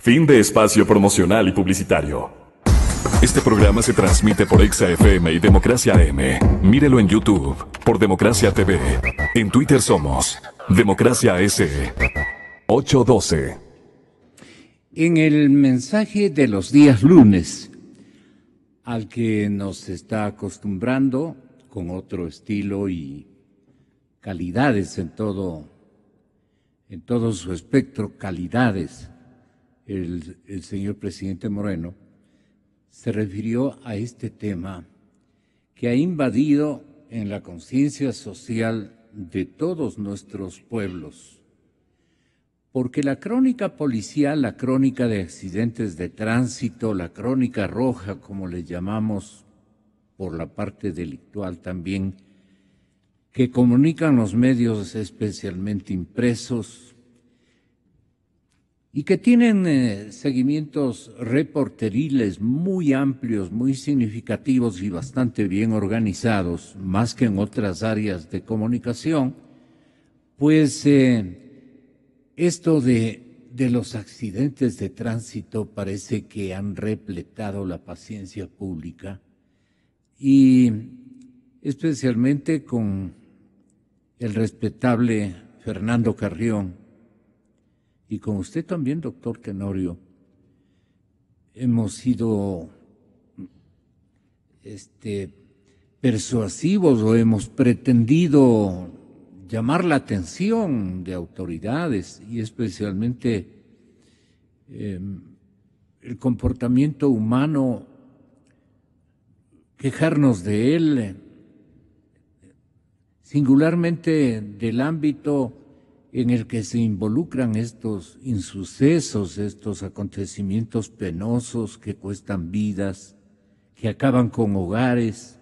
Fin de espacio promocional y publicitario. Este programa se transmite por Exa FM y Democracia AM. Mírelo en YouTube por Democracia TV. En Twitter somos Democracia S. 812. En el mensaje de los días lunes, al que nos está acostumbrando con otro estilo y calidades en todo su espectro, calidades, el señor presidente Moreno, se refirió a este tema que ha invadido en la conciencia social de todos nuestros pueblos. Porque la crónica policial, la crónica de accidentes de tránsito, la crónica roja, como le llamamos por la parte delictual también, que comunican los medios especialmente impresos y que tienen seguimientos reporteriles muy amplios, muy significativos y bastante bien organizados, más que en otras áreas de comunicación, pues esto de los accidentes de tránsito parece que han repletado la paciencia pública y especialmente con el respetable Fernando Carrión y con usted también, doctor Tenorio, hemos sido persuasivos o hemos pretendido llamar la atención de autoridades y especialmente el comportamiento humano, quejarnos de él, singularmente del ámbito en el que se involucran estos insucesos, estos acontecimientos penosos que cuestan vidas, que acaban con hogares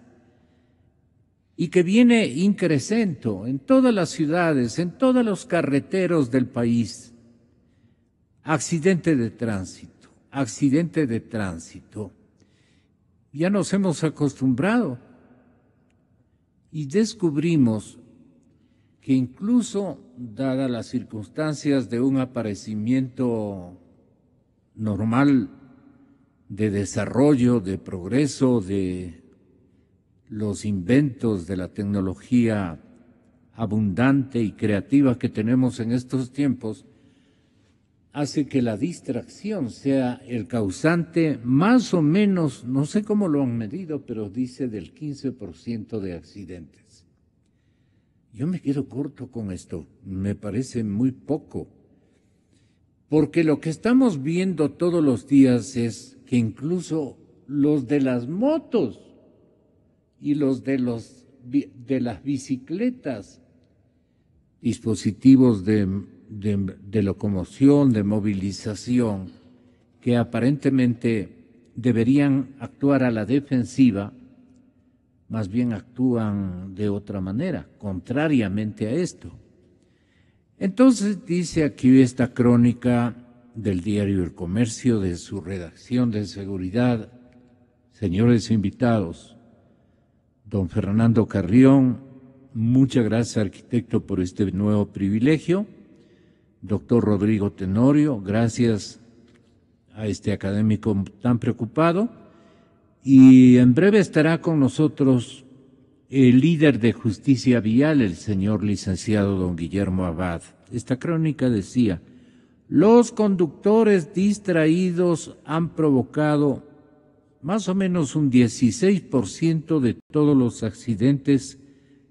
y que viene increciendo en todas las ciudades, en todos los carreteros del país. Accidente de tránsito, accidente de tránsito. Ya nos hemos acostumbrado y descubrimos que incluso, dadas las circunstancias de un aparecimiento normal de desarrollo, de progreso, de los inventos de la tecnología abundante y creativa que tenemos en estos tiempos, hace que la distracción sea el causante más o menos, no sé cómo lo han medido, pero dice del 15% de accidentes. Yo me quedo corto con esto, me parece muy poco, porque lo que estamos viendo todos los días es que incluso los de las motos y los de las bicicletas, dispositivos de locomoción, de movilización, que aparentemente deberían actuar a la defensiva, más bien actúan de otra manera, contrariamente a esto. Entonces dice aquí esta crónica del diario El Comercio, de su redacción de seguridad, señores invitados, don Fernando Carrión, muchas gracias arquitecto por este nuevo privilegio, doctor Rodrigo Tenorio, gracias a este académico tan preocupado, y en breve estará con nosotros el líder de justicia vial, el señor licenciado don Guillermo Abad. Esta crónica decía, los conductores distraídos han provocado más o menos un 16% de todos los accidentes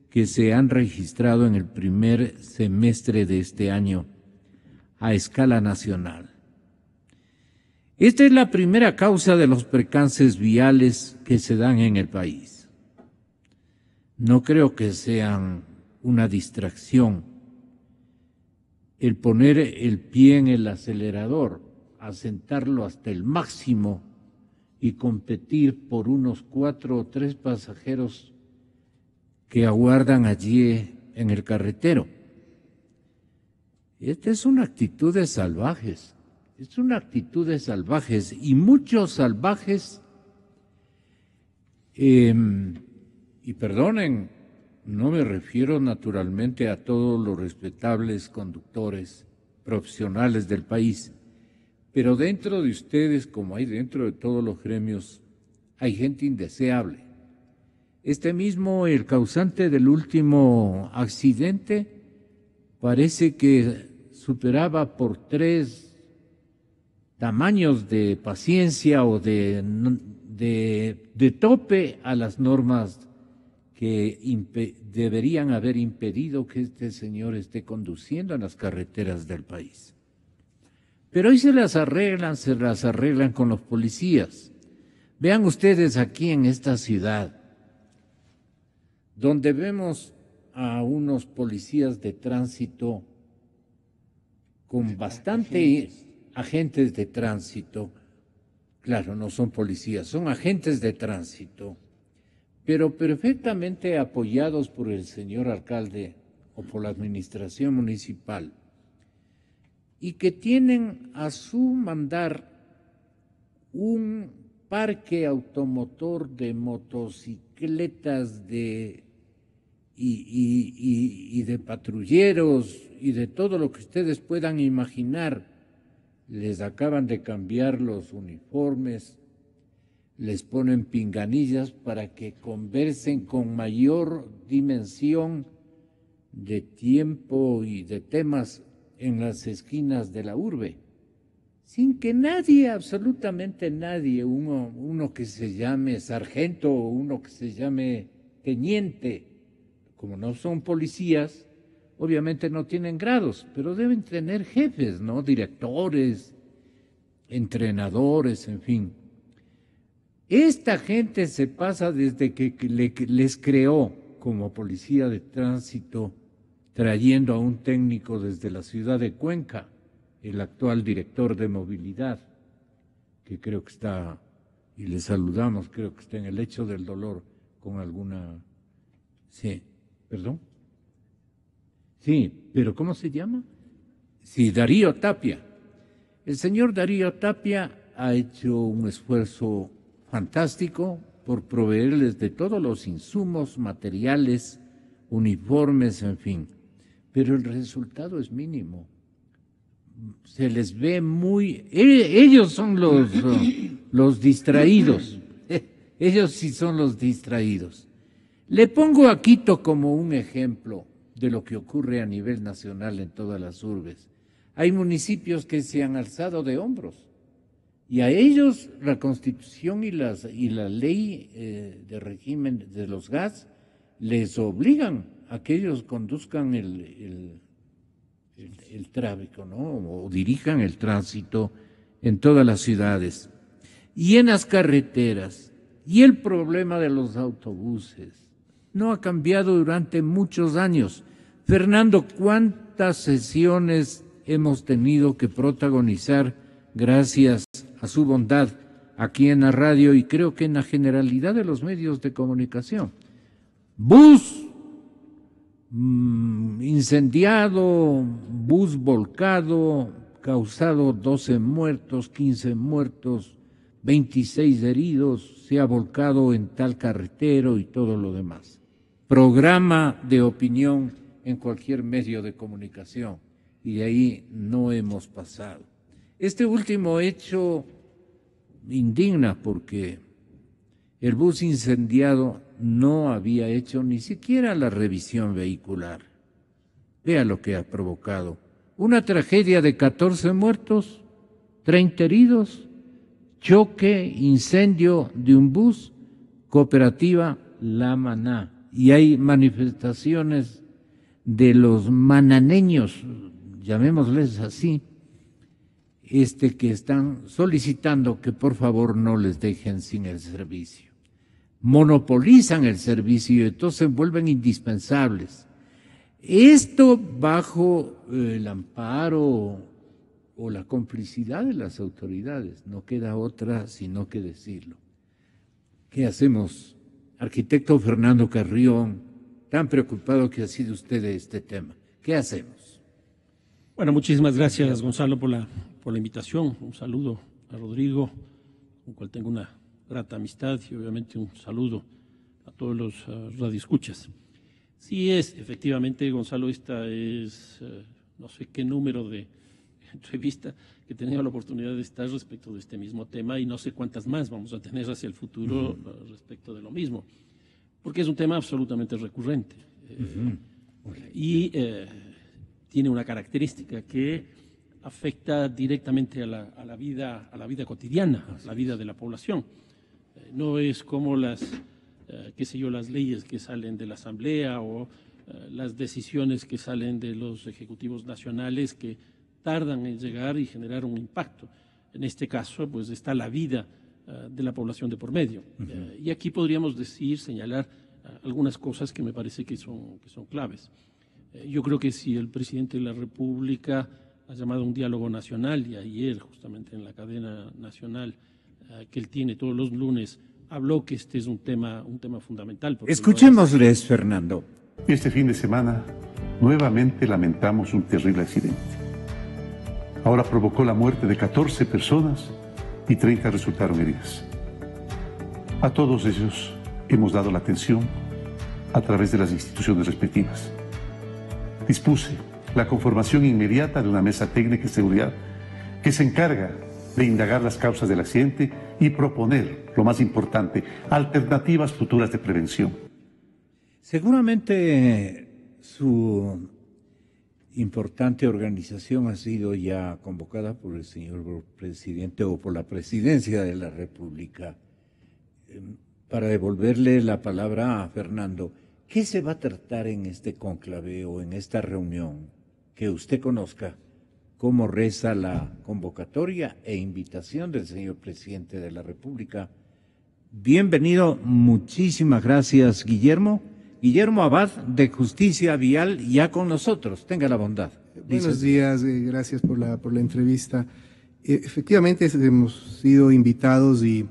que se han registrado en el primer semestre de este año a escala nacional. Esta es la primera causa de los percances viales que se dan en el país. No creo que sean una distracción el poner el pie en el acelerador, asentarlo hasta el máximo y competir por unos 4 o 3 pasajeros que aguardan allí en el carretero. Esta es una actitud de salvajes. Es una actitud de salvajes y muchos salvajes, y perdonen, no me refiero naturalmente a todos los respetables conductores profesionales del país, Pero dentro de ustedes, como hay dentro de todos los gremios, hay gente indeseable. Este mismo, el causante del último accidente, parece que superaba por 3 tamaños de paciencia o de tope a las normas que deberían haber impedido que este señor esté conduciendo en las carreteras del país. Pero hoy se las arreglan con los policías. Vean ustedes aquí en esta ciudad, donde vemos a unos policías de tránsito con bastante agentes de tránsito. Claro, no son policías, son agentes de tránsito, pero perfectamente apoyados por el señor alcalde o por la administración municipal, y que tienen a su mandar un parque automotor de motocicletas y de patrulleros y de todo lo que ustedes puedan imaginar. Les acaban de cambiar los uniformes, les ponen pinganillas para que conversen con mayor dimensión de tiempo y de temas en las esquinas de la urbe, sin que nadie, absolutamente nadie, uno que se llame sargento o uno que se llame teniente, como no son policías, obviamente no tienen grados, pero deben tener jefes, ¿no? Directores, entrenadores, en fin. Esta gente se pasa desde que les creó como policía de tránsito, trayendo a un técnico desde la ciudad de Cuenca, el actual director de movilidad, que creo que está, y le saludamos, creo que está en el lecho del dolor con alguna... Sí, ¿perdón? Sí, pero ¿cómo se llama? Sí, Darío Tapia. El señor Darío Tapia ha hecho un esfuerzo fantástico por proveerles de todos los insumos, materiales, uniformes, en fin, pero el resultado es mínimo. Se les ve muy... Ellos son los distraídos, ellos sí son los distraídos. Le pongo a Quito como un ejemplo de lo que ocurre a nivel nacional en todas las urbes. Hay municipios que se han alzado de hombros y a ellos la Constitución y la ley de régimen de los gas les obligan a que ellos conduzcan el tráfico, ¿no? O dirijan el tránsito en todas las ciudades y en las carreteras. Y el problema de los autobuses no ha cambiado durante muchos años. Fernando, ¿cuántas sesiones hemos tenido que protagonizar gracias a su bondad aquí en la radio y creo que en la generalidad de los medios de comunicación? Bus incendiado, bus volcado, causado 12 muertos, 15 muertos, 26 heridos, se ha volcado en tal carretero y todo lo demás. Programa de opinión en cualquier medio de comunicación y de ahí no hemos pasado. Este último hecho indigna porque el bus incendiado no había hecho ni siquiera la revisión vehicular. Vea lo que ha provocado. Una tragedia de 14 muertos, 30 heridos, choque, incendio de un bus, cooperativa La Maná. Y hay manifestaciones de los mananeños, llamémosles así, que están solicitando que por favor no les dejen sin el servicio. Monopolizan el servicio y entonces se vuelven indispensables. Esto bajo el amparo o la complicidad de las autoridades, no queda otra sino que decirlo. ¿Qué hacemos? Arquitecto Fernando Carrión, tan preocupado que ha sido usted de este tema. ¿Qué hacemos? Bueno, muchísimas gracias, Gonzalo, por la invitación. Un saludo a Rodrigo, con el cual tengo una grata amistad y obviamente un saludo a todos los radioescuchas. Sí es, efectivamente, Gonzalo, esta es no sé qué número de entrevista que he tenido la oportunidad de estar respecto de este mismo tema, y no sé cuántas más vamos a tener hacia el futuro respecto de lo mismo, porque es un tema absolutamente recurrente y tiene una característica que afecta directamente a la vida cotidiana, a la vida de la población. No es como las leyes que salen de la Asamblea o las decisiones que salen de los ejecutivos nacionales, que tardan en llegar y generar un impacto. En este caso, pues está la vida de la población de por medio. Y aquí podríamos señalar algunas cosas que me parece que son claves. Yo creo que si el presidente de la República ha llamado a un diálogo nacional, y ayer justamente en la cadena nacional que él tiene todos los lunes, habló que este es un tema fundamental. Escuchémosles, Fernando. Este fin de semana nuevamente lamentamos un terrible accidente. Ahora provocó la muerte de 14 personas y 30 resultaron heridas. A todos ellos hemos dado la atención a través de las instituciones respectivas. Dispuse la conformación inmediata de una mesa técnica de seguridad que se encarga de indagar las causas del accidente y proponer, lo más importante, alternativas futuras de prevención. Seguramente su importante organización ha sido ya convocada por el señor presidente o por la presidencia de la República. Para devolverle la palabra a Fernando, ¿qué se va a tratar en este conclave o en esta reunión? Que usted conozca cómo reza la convocatoria e invitación del señor presidente de la República. Bienvenido, muchísimas gracias, Guillermo. Guillermo Abad, de Justicia Vial, ya con nosotros. Tenga la bondad. Buenos días, gracias por la entrevista. Efectivamente, hemos sido invitados y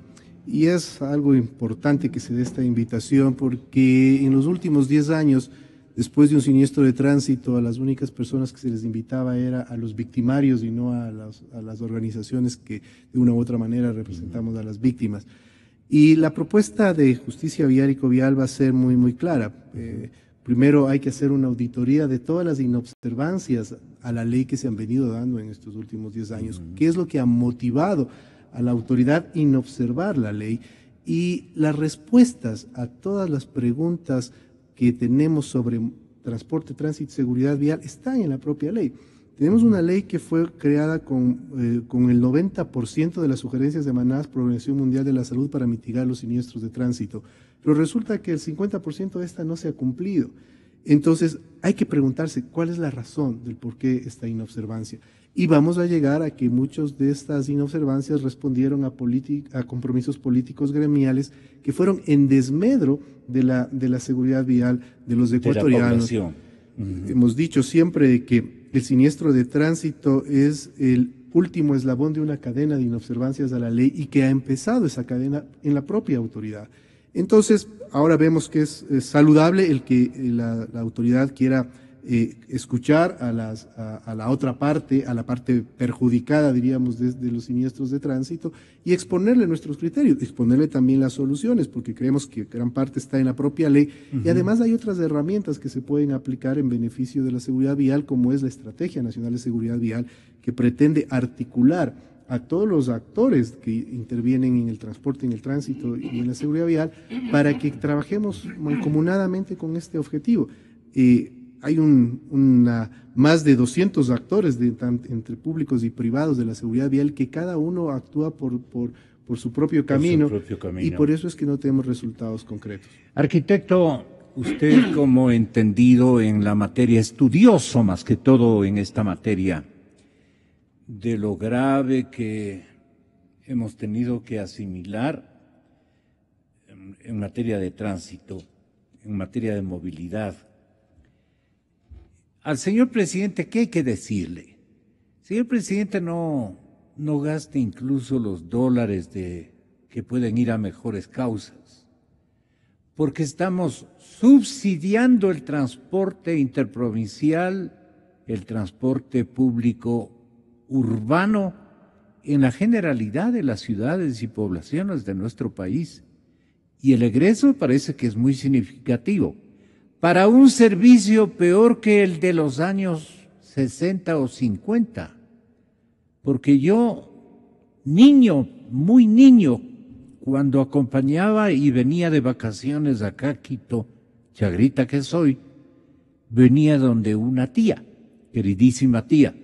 es algo importante que se dé esta invitación, porque en los últimos 10 años, después de un siniestro de tránsito, a las únicas personas que se les invitaba era a los victimarios y no a las organizaciones que de una u otra manera representamos a las víctimas. Y la propuesta de Justicia Vial y Covial va a ser muy, muy clara. Primero hay que hacer una auditoría de todas las inobservancias a la ley que se han venido dando en estos últimos 10 años. ¿Qué es lo que ha motivado a la autoridad a inobservar la ley? Y las respuestas a todas las preguntas que tenemos sobre transporte, tránsito y seguridad vial están en la propia ley. Tenemos una ley que fue creada con el 90% de las sugerencias emanadas por la Organización Mundial de la Salud para mitigar los siniestros de tránsito, pero resulta que el 50% de esta no se ha cumplido. Entonces hay que preguntarse cuál es la razón del por qué esta inobservancia. Y vamos a llegar a que muchas de estas inobservancias respondieron a compromisos políticos gremiales que fueron en desmedro de la seguridad vial de los ecuatorianos. Hemos dicho siempre que el siniestro de tránsito es el último eslabón de una cadena de inobservancias a la ley y que ha empezado esa cadena en la propia autoridad. Entonces, ahora vemos que es saludable el que la autoridad quiera escuchar a la otra parte, a la parte perjudicada, diríamos, de los siniestros de tránsito, y exponerle nuestros criterios, exponerle también las soluciones, porque creemos que gran parte está en la propia ley, y además hay otras herramientas que se pueden aplicar en beneficio de la seguridad vial, como es la Estrategia Nacional de Seguridad Vial, que pretende articular a todos los actores que intervienen en el transporte, en el tránsito y en la seguridad vial, para que trabajemos mancomunadamente con este objetivo. Hay más de 200 actores entre públicos y privados de la seguridad vial, que cada uno actúa por su propio camino, y por eso es que no tenemos resultados concretos. Arquitecto, usted como entendido en la materia, estudioso más que todo en esta materia, de lo grave que hemos tenido que asimilar en materia de tránsito, en materia de movilidad. Al señor presidente, ¿qué hay que decirle? Señor presidente, no gaste incluso los dólares que pueden ir a mejores causas, porque estamos subsidiando el transporte interprovincial, el transporte público urbano en la generalidad de las ciudades y poblaciones de nuestro país. Y el egreso parece que es muy significativo. Para un servicio peor que el de los años 60 o 50. porque yo, niño, muy niño, cuando acompañaba y venía de vacaciones acá a Quito, chagrita que soy, venía donde una tía, queridísima tía.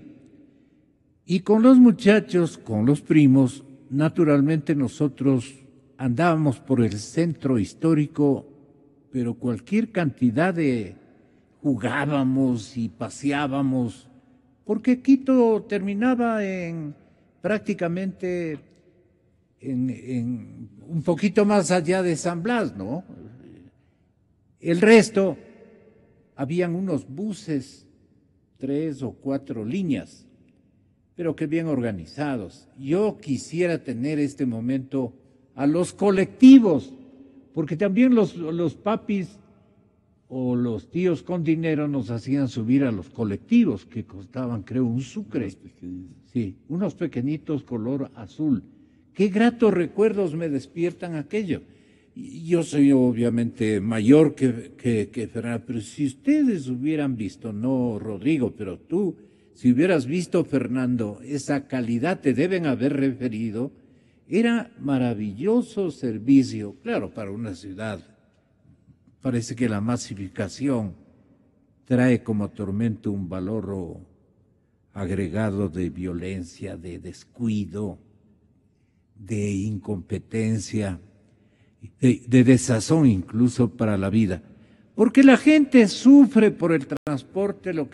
Y con los muchachos, con los primos, naturalmente nosotros andábamos por el centro histórico, pero cualquier cantidad de jugábamos y paseábamos, porque Quito terminaba prácticamente en un poquito más allá de San Blas, ¿no? El resto, habían unos buses, 3 o 4 líneas, pero que bien organizados. Yo quisiera tener este momento a los colectivos, porque también los papis o los tíos con dinero nos hacían subir a los colectivos, que costaban, creo, un sucre. Sí, unos pequeñitos color azul. Qué gratos recuerdos me despiertan aquello. Yo soy obviamente mayor que Fernando, pero si ustedes hubieran visto, no Rodrigo, pero tú, si hubieras visto, Fernando, esa calidad te deben haber referido, era maravilloso servicio, claro, para una ciudad. Parece que la masificación trae como tormento un valor agregado de violencia, de descuido, de incompetencia, de desazón incluso para la vida. Porque la gente sufre por el transporte lo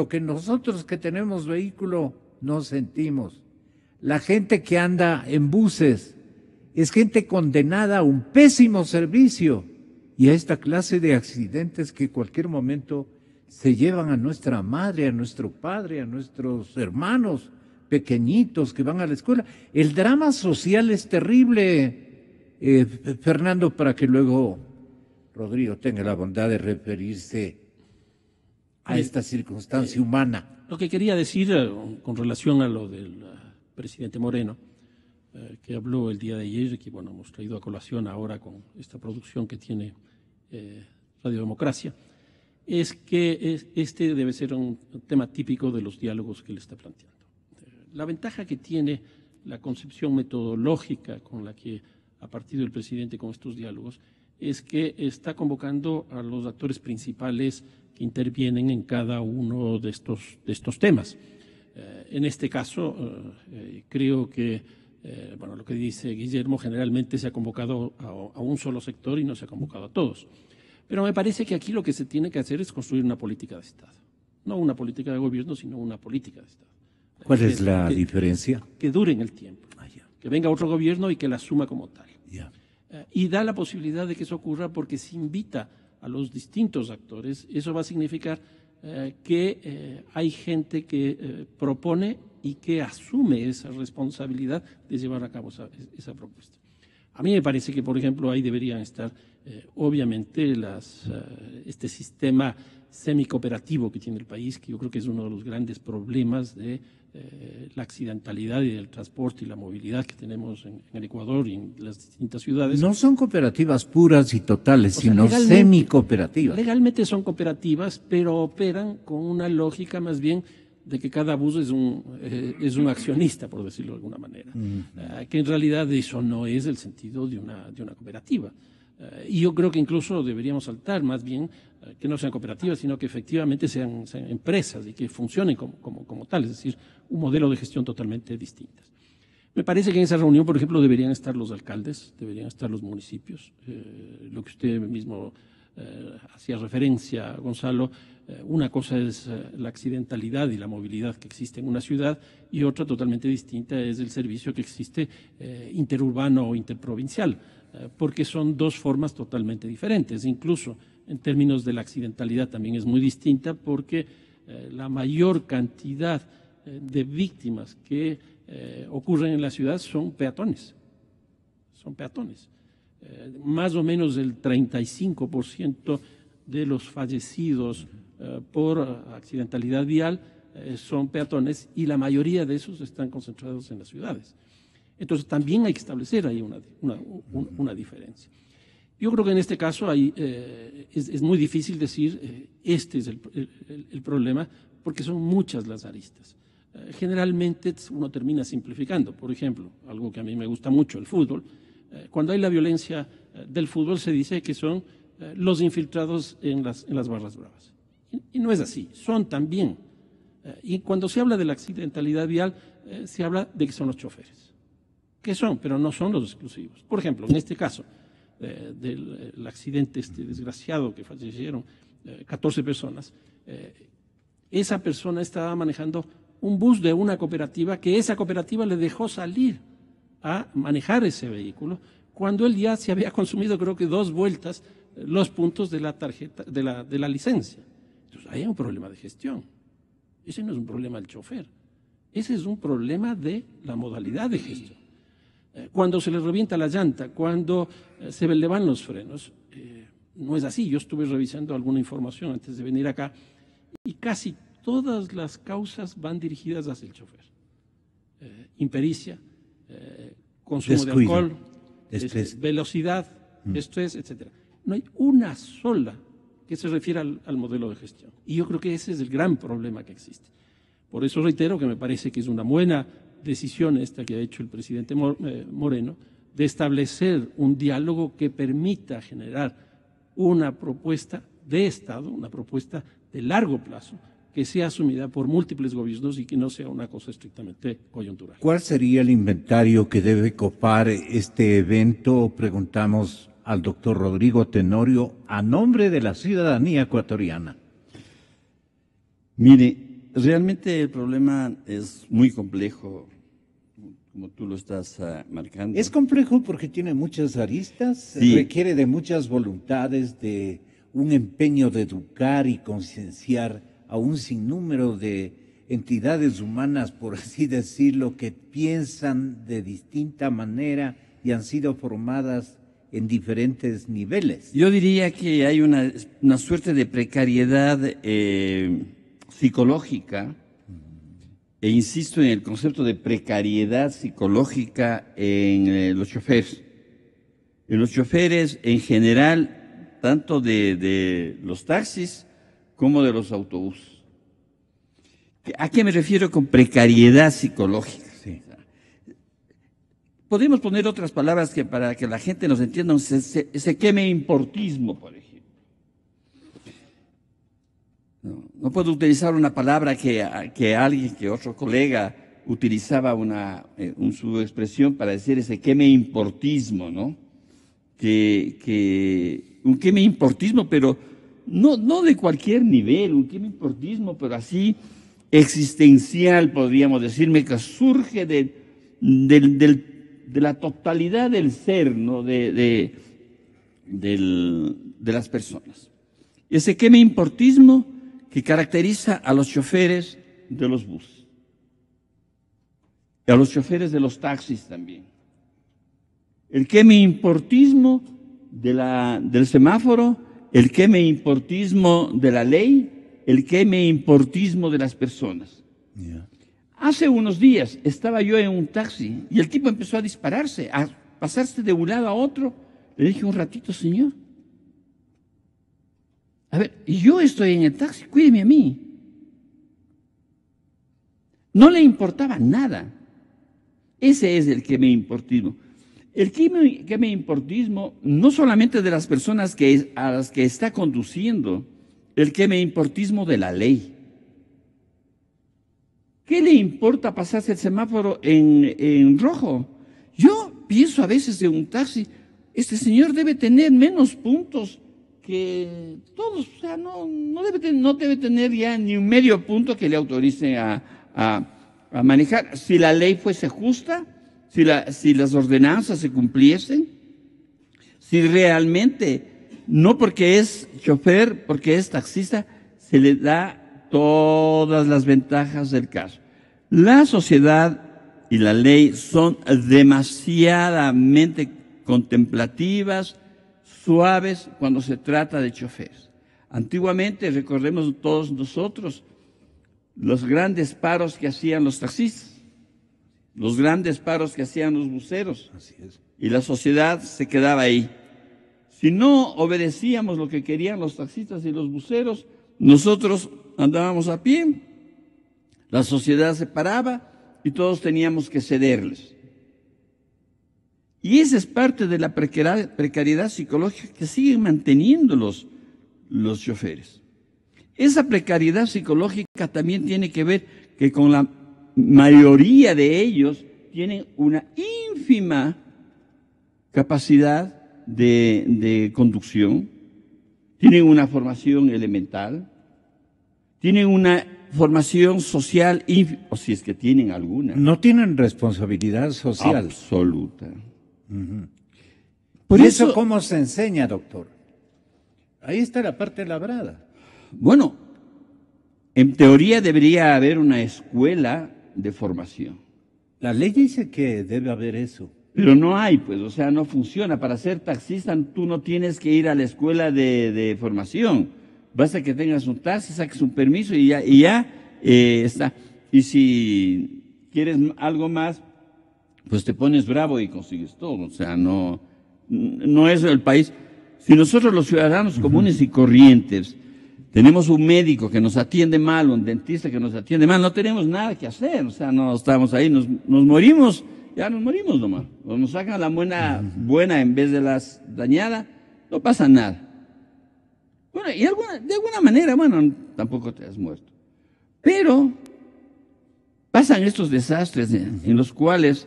que nosotros que tenemos vehículo no sentimos. La gente que anda en buses es gente condenada a un pésimo servicio y a esta clase de accidentes que en cualquier momento se llevan a nuestra madre, a nuestro padre, a nuestros hermanos pequeñitos que van a la escuela. El drama social es terrible, Fernando, para que luego Rodrigo tenga la bondad de referirse a esta circunstancia humana. Lo que quería decir con relación a lo del presidente Moreno, que habló el día de ayer y que, bueno, hemos traído a colación ahora con esta producción que tiene Radio Democracia, es que este debe ser un tema típico de los diálogos que él está planteando. La ventaja que tiene la concepción metodológica con la que ha partido el presidente con estos diálogos es que está convocando a los actores principales que intervienen en cada uno de estos temas. En este caso, creo que, bueno, lo que dice Guillermo, generalmente se ha convocado a un solo sector y no se ha convocado a todos. Pero me parece que aquí lo que se tiene que hacer es construir una política de Estado. No una política de gobierno, sino una política de Estado. ¿Cuál es la diferencia? Que dure en el tiempo, que venga otro gobierno y que la asuma como tal. Y da la posibilidad de que eso ocurra porque se invita a los distintos actores. Eso va a significar que hay gente que propone y que asume esa responsabilidad de llevar a cabo esa propuesta. A mí me parece que, por ejemplo, ahí deberían estar, obviamente, este sistema semicooperativo que tiene el país, que yo creo que es uno de los grandes problemas de la accidentalidad y del transporte y la movilidad que tenemos en el Ecuador y en las distintas ciudades. No son cooperativas puras y totales, sino semicooperativas. Legalmente son cooperativas, pero operan con una lógica más bien de que cada bus es un accionista, por decirlo de alguna manera. Que en realidad eso no es el sentido de una cooperativa. Y yo creo que incluso deberíamos saltar más bien que no sean cooperativas, sino que efectivamente sean empresas y que funcionen como tal, es decir, un modelo de gestión totalmente distinto. Me parece que en esa reunión, por ejemplo, deberían estar los alcaldes, deberían estar los municipios, lo que usted mismo hacía referencia, Gonzalo. Una cosa es la accidentalidad y la movilidad que existe en una ciudad y otra totalmente distinta es el servicio que existe interurbano o interprovincial, porque son dos formas totalmente diferentes. Incluso en términos de la accidentalidad también es muy distinta porque la mayor cantidad de víctimas que ocurren en la ciudad son peatones. Son peatones. Más o menos el 35% de los fallecidos por accidentalidad vial son peatones y la mayoría de esos están concentrados en las ciudades. Entonces también hay que establecer ahí una diferencia. Yo creo que en este caso es muy difícil decir este es el problema porque son muchas las aristas. generalmente uno termina simplificando. Por ejemplo, algo que a mí me gusta mucho, el fútbol. Cuando hay la violencia del fútbol se dice que son los infiltrados en las barras bravas. Y no es así, son también. Y cuando se habla de la accidentalidad vial, se habla de que son los choferes. Que son, pero no son los exclusivos. Por ejemplo, en este caso del accidente desgraciado que fallecieron 14 personas, esa persona estaba manejando un bus de una cooperativa que esa cooperativa le dejó salir a manejar ese vehículo cuando él ya se había consumido, creo que 2 vueltas, los puntos de la tarjeta, de la licencia. Entonces, hay un problema de gestión. Ese no es un problema del chofer. Ese es un problema de la modalidad de gestión. Cuando se le revienta la llanta, cuando se le van los frenos, no es así. Yo estuve revisando alguna información antes de venir acá y casi todas las causas van dirigidas hacia el chofer. Impericia, consumo Descuido. de alcohol, velocidad, estrés, etc. No hay una sola que se refiera al modelo de gestión. Y yo creo que ese es el gran problema que existe. Por eso reitero que me parece que es una buena decisión esta que ha hecho el presidente Moreno de establecer un diálogo que permita generar una propuesta de Estado, una propuesta de largo plazo, que sea asumida por múltiples gobiernos y que no sea una cosa estrictamente coyuntural. ¿Cuál sería el inventario que debe copar este evento? Preguntamos al doctor Rodrigo Tenorio a nombre de la ciudadanía ecuatoriana. Mire, realmente el problema es muy complejo, como tú lo estás marcando. Es complejo porque tiene muchas aristas, Sí. requiere de muchas voluntades, de un empeño de educar y concienciar a un sinnúmero de entidades humanas, por así decirlo, que piensan de distinta manera y han sido formadas en diferentes niveles. Yo diría que hay una suerte de precariedad psicológica, e insisto en el concepto de precariedad psicológica en los choferes. En los choferes en general, tanto de los taxis como de los autobuses. ¿A qué me refiero con precariedad psicológica? Sí. Podemos poner otras palabras que para que la gente nos entienda, ese queme importismo, por ejemplo. No puedo utilizar una palabra que otro colega utilizaba su expresión para decir ese queme importismo, ¿no? Un queme importismo, pero no de cualquier nivel, un queme importismo, pero así existencial, podríamos decirme, que surge de la totalidad del ser, ¿no? de las personas. Ese queme importismo que caracteriza a los choferes de los buses, y a los choferes de los taxis también. El queme importismo del semáforo, el queme importismo de la ley, el queme importismo de las personas. Yeah. Hace unos días estaba yo en un taxi y el tipo empezó a dispararse, a pasarse de un lado a otro. Le dije un ratito, señor. A ver, yo estoy en el taxi, cuídeme a mí. No le importaba nada. Ese es el queme importismo. El queme importismo no solamente de las personas a las que está conduciendo, el queme importismo de la ley. ¿Qué le importa pasarse el semáforo en rojo? Yo pienso a veces en un taxi, este señor debe tener menos puntos que todos, o sea, no debe tener ya ni un medio punto que le autorice a manejar. Si la ley fuese justa, si las ordenanzas se cumpliesen, si realmente, no porque es chofer, porque es taxista, se le da todas las ventajas del caso. La sociedad y la ley son demasiadamente contemplativas, suaves cuando se trata de choferes. Antiguamente, recordemos todos nosotros, los grandes paros que hacían los taxistas, los grandes paros que hacían los buceros. Así es. Y la sociedad se quedaba ahí. Si no obedecíamos lo que querían los taxistas y los buceros, nosotros andábamos a pie. La sociedad se paraba y todos teníamos que cederles. Y esa es parte de la precariedad psicológica que siguen manteniendo los choferes. Esa precariedad psicológica también tiene que ver que con la mayoría de ellos tienen una ínfima capacidad de conducción, tienen una formación elemental, tienen una formación social, o si es que tienen alguna. No tienen responsabilidad social. Absoluta. ¿Por eso cómo se enseña, doctor? Ahí está la parte labrada. Bueno, en teoría debería haber una escuela de formación. La ley dice que debe haber eso. Pero no hay, pues, o sea, no funciona. Para ser taxista tú no tienes que ir a la escuela de formación. Basta que tengas un taxi, saques un permiso y ya está. Y si quieres algo más, pues te pones bravo y consigues todo. O sea, no es el país. Si nosotros los ciudadanos comunes y corrientes tenemos un médico que nos atiende mal, un dentista que nos atiende mal, no tenemos nada que hacer. O sea, no estamos ahí, nos morimos, ya nos morimos nomás. O nos sacan la buena en vez de las dañadas, no pasa nada. Bueno, y de alguna manera, bueno, tampoco te has muerto. Pero pasan estos desastres en los cuales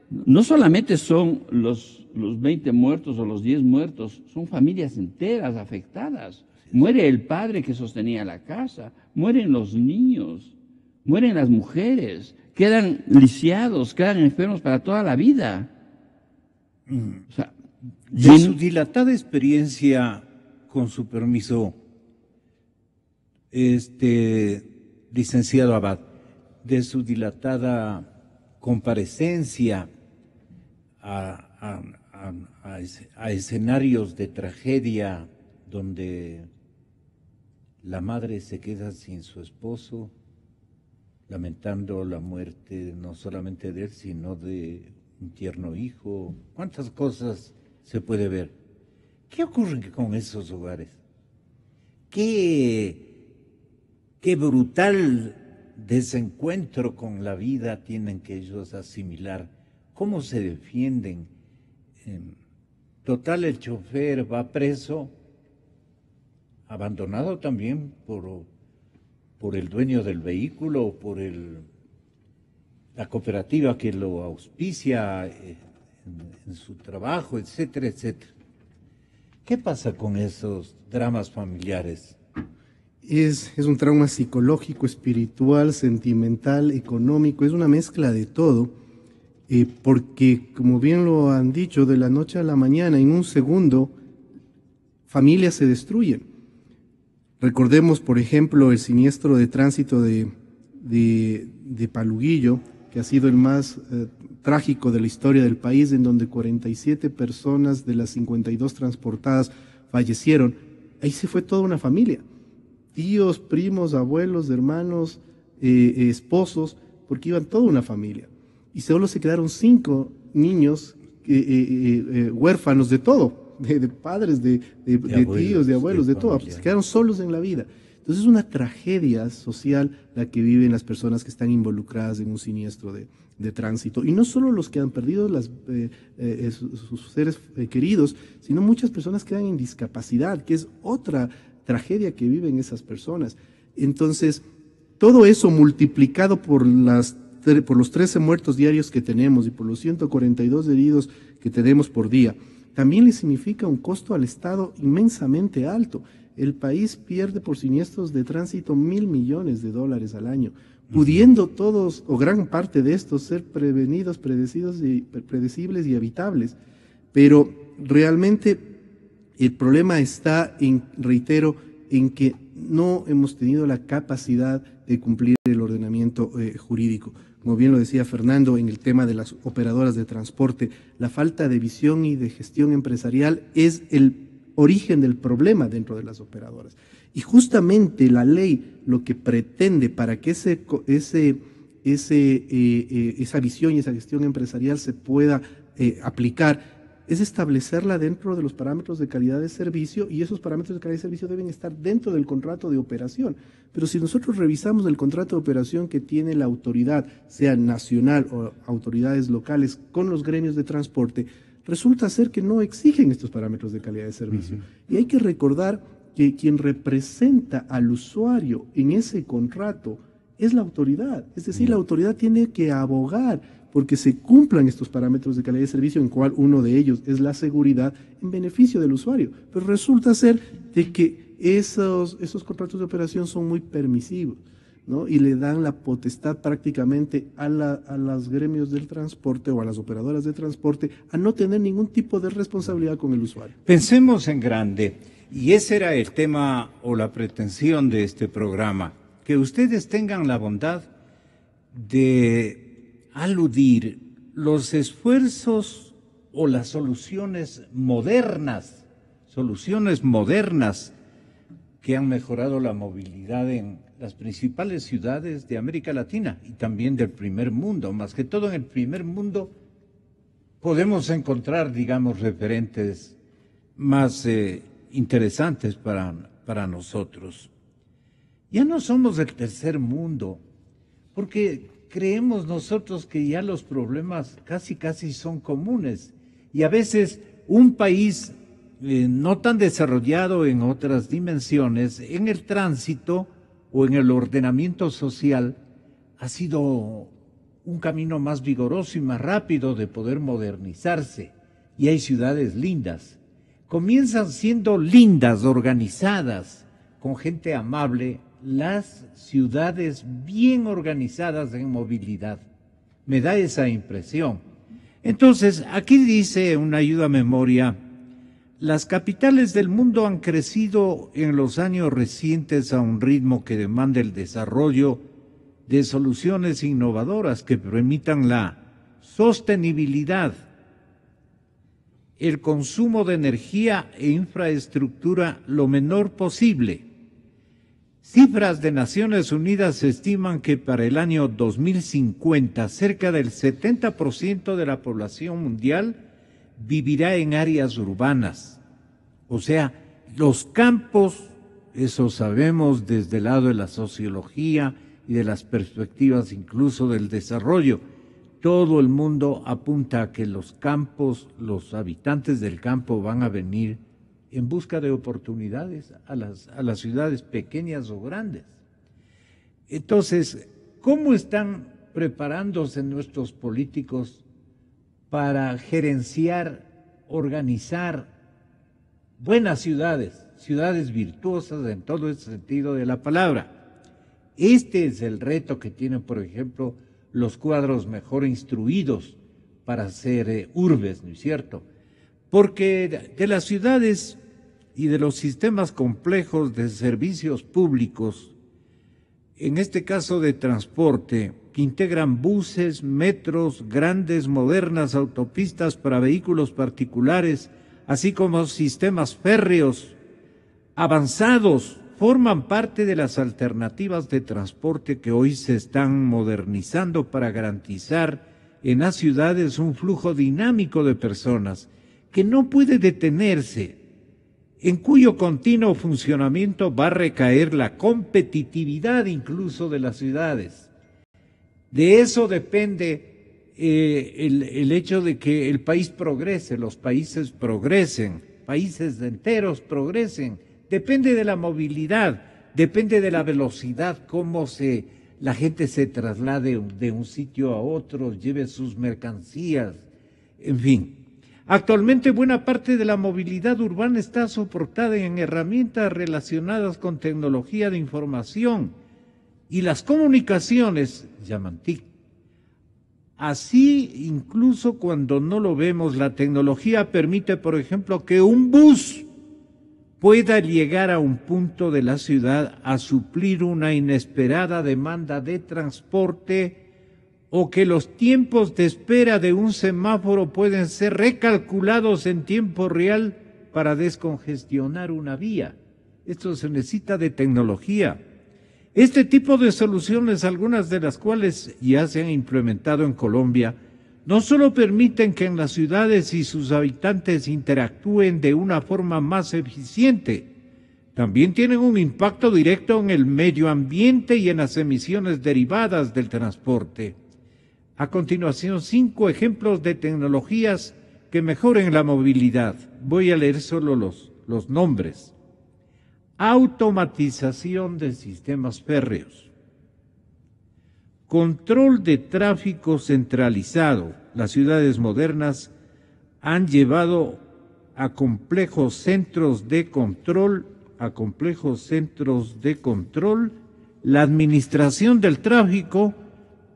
no solamente son los 20 muertos o los 10 muertos, son familias enteras afectadas. Muere el padre que sostenía la casa, mueren los niños, mueren las mujeres, quedan lisiados, quedan enfermos para toda la vida. O sea, de su dilatada experiencia, con su permiso, licenciado Abad, de su dilatada comparecencia a escenarios de tragedia donde la madre se queda sin su esposo, lamentando la muerte no solamente de él, sino de un tierno hijo. ¿Cuántas cosas se puede ver? ¿Qué ocurre con esos hogares? ¿Qué brutal desencuentro con la vida tienen que ellos asimilar? ¿Cómo se defienden? Total, el chofer va preso, abandonado también por el dueño del vehículo, por la cooperativa que lo auspicia en su trabajo, etcétera, etcétera. ¿Qué pasa con esos dramas familiares? Es un trauma psicológico, espiritual, sentimental, económico, es una mezcla de todo, porque, como bien lo han dicho, de la noche a la mañana, en un segundo, familias se destruyen. Recordemos, por ejemplo, el siniestro de tránsito de Paludillo, que ha sido el más trágico de la historia del país, en donde 47 personas de las 52 transportadas fallecieron. Ahí se fue toda una familia, tíos, primos, abuelos, hermanos, esposos, porque iban toda una familia. Y solo se quedaron 5 niños huérfanos de todo, de padres, de abuelos, tíos, de abuelos, de todo. Se quedaron solos en la vida. Entonces es una tragedia social la que viven las personas que están involucradas en un siniestro de tránsito. Y no solo los que han perdido sus seres queridos, sino muchas personas quedan en discapacidad, que es otra tragedia que viven esas personas. Entonces, todo eso multiplicado por los 13 muertos diarios que tenemos y por los 142 heridos que tenemos por día, también le significa un costo al Estado inmensamente alto. El país pierde por siniestros de tránsito $1.000 millones al año, pudiendo todos o gran parte de estos ser prevenidos, predecibles y evitables. Pero realmente el problema está, reitero, en que no hemos tenido la capacidad de cumplir el ordenamiento jurídico. Como bien lo decía Fernando, en el tema de las operadoras de transporte, la falta de visión y de gestión empresarial es el origen del problema dentro de las operadoras. Y justamente la ley lo que pretende para que esa visión y esa gestión empresarial se pueda aplicar es establecerla dentro de los parámetros de calidad de servicio, y esos parámetros de calidad de servicio deben estar dentro del contrato de operación. Pero si nosotros revisamos el contrato de operación que tiene la autoridad, sea nacional o autoridades locales, con los gremios de transporte, resulta ser que no exigen estos parámetros de calidad de servicio. Y hay que recordar que quien representa al usuario en ese contrato es la autoridad. Es decir, la autoridad tiene que abogar porque se cumplan estos parámetros de calidad de servicio, en cual uno de ellos es la seguridad, en beneficio del usuario. Pero resulta ser de que esos contratos de operación son muy permisivos, ¿no? Y le dan la potestad prácticamente a los gremios del transporte o a las operadoras de transporte a no tener ningún tipo de responsabilidad con el usuario. Pensemos en grande, y ese era el tema o la pretensión de este programa, que ustedes tengan la bondad de aludir los esfuerzos o las soluciones modernas que han mejorado la movilidad en las principales ciudades de América Latina y también del primer mundo. Más que todo en el primer mundo podemos encontrar, digamos, referentes más interesantes para nosotros. Ya no somos el tercer mundo, porque creemos nosotros que ya los problemas casi son comunes, y a veces un país no tan desarrollado en otras dimensiones, en el tránsito o en el ordenamiento social, ha sido un camino más vigoroso y más rápido de poder modernizarse, y hay ciudades lindas. Comienzan siendo lindas, organizadas, con gente amable, las ciudades bien organizadas en movilidad. Me da esa impresión. Entonces, aquí dice una ayuda a memoria: las capitales del mundo han crecido en los años recientes a un ritmo que demanda el desarrollo de soluciones innovadoras que permitan la sostenibilidad, el consumo de energía e infraestructura lo menor posible. Cifras de Naciones Unidas estiman que para el año 2050 cerca del 70% de la población mundial vivirá en áreas urbanas. O sea, los campos, eso sabemos desde el lado de la sociología y de las perspectivas incluso del desarrollo, todo el mundo apunta a que los campos, los habitantes del campo van a venir en busca de oportunidades a las ciudades pequeñas o grandes. Entonces, ¿cómo están preparándose nuestros políticos para gerenciar, organizar buenas ciudades, ciudades virtuosas en todo el sentido de la palabra? Este es el reto que tienen, por ejemplo, los cuadros mejor instruidos para ser urbes, ¿no es cierto? Porque de las ciudades y de los sistemas complejos de servicios públicos, en este caso de transporte, que integran buses, metros, grandes, modernas autopistas para vehículos particulares, así como sistemas férreos avanzados, forman parte de las alternativas de transporte que hoy se están modernizando para garantizar en las ciudades un flujo dinámico de personas que no puede detenerse, en cuyo continuo funcionamiento va a recaer la competitividad incluso de las ciudades. De eso depende el hecho de que el país progrese, los países progresen, países enteros progresen. Depende de la movilidad, depende de la velocidad, cómo la gente se traslade de un sitio a otro, lleve sus mercancías, en fin. Actualmente buena parte de la movilidad urbana está soportada en herramientas relacionadas con tecnología de información y las comunicaciones llaman TIC. Así, incluso cuando no lo vemos, la tecnología permite, por ejemplo, que un bus pueda llegar a un punto de la ciudad a suplir una inesperada demanda de transporte, o que los tiempos de espera de un semáforo pueden ser recalculados en tiempo real para descongestionar una vía. Esto se necesita de tecnología. Este tipo de soluciones, algunas de las cuales ya se han implementado en Colombia, no solo permiten que en las ciudades y sus habitantes interactúen de una forma más eficiente, también tienen un impacto directo en el medio ambiente y en las emisiones derivadas del transporte. A continuación, 5 ejemplos de tecnologías que mejoren la movilidad. Voy a leer solo los nombres. Automatización de sistemas férreos. Control de tráfico centralizado. Las ciudades modernas han llevado a complejos centros de control la administración del tráfico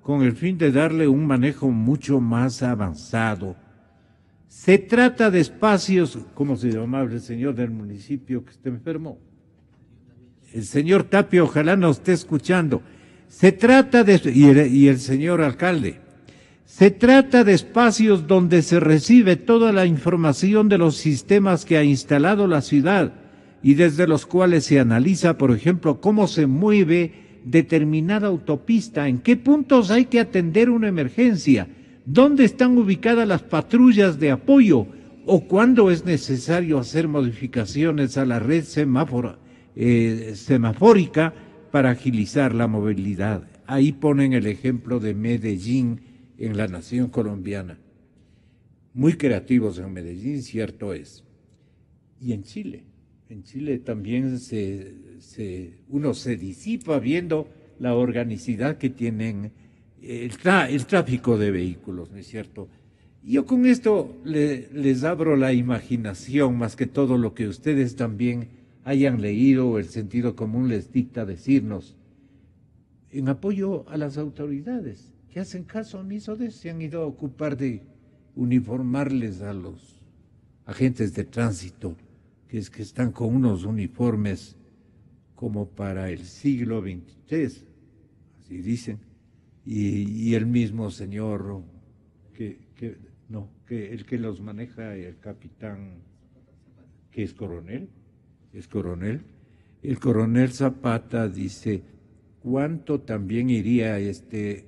con el fin de darle un manejo mucho más avanzado. Se trata de espacios, ¿cómo se llamaba el señor del municipio que está enfermo? El señor Tapio, ojalá nos esté escuchando. Se trata de, y el señor alcalde, se trata de espacios donde se recibe toda la información de los sistemas que ha instalado la ciudad y desde los cuales se analiza, por ejemplo, cómo se mueve determinada autopista, en qué puntos hay que atender una emergencia, dónde están ubicadas las patrullas de apoyo o cuándo es necesario hacer modificaciones a la red semafórica para agilizar la movilidad. Ahí ponen el ejemplo de Medellín en la nación colombiana. Muy creativos en Medellín, cierto es. Y en Chile también uno se disipa viendo la organicidad que tienen el tráfico de vehículos, ¿no es cierto? Yo con esto les abro la imaginación, más que todo lo que ustedes también hayan leído o el sentido común les dicta decirnos, en apoyo a las autoridades que hacen caso omiso de eso, se han ido a ocupar de uniformarles a los agentes de tránsito, que están con unos uniformes como para el siglo XXIII, así dicen, y el mismo señor el que los maneja, el capitán, que es coronel, el coronel Zapata dice, ¿cuánto también iría este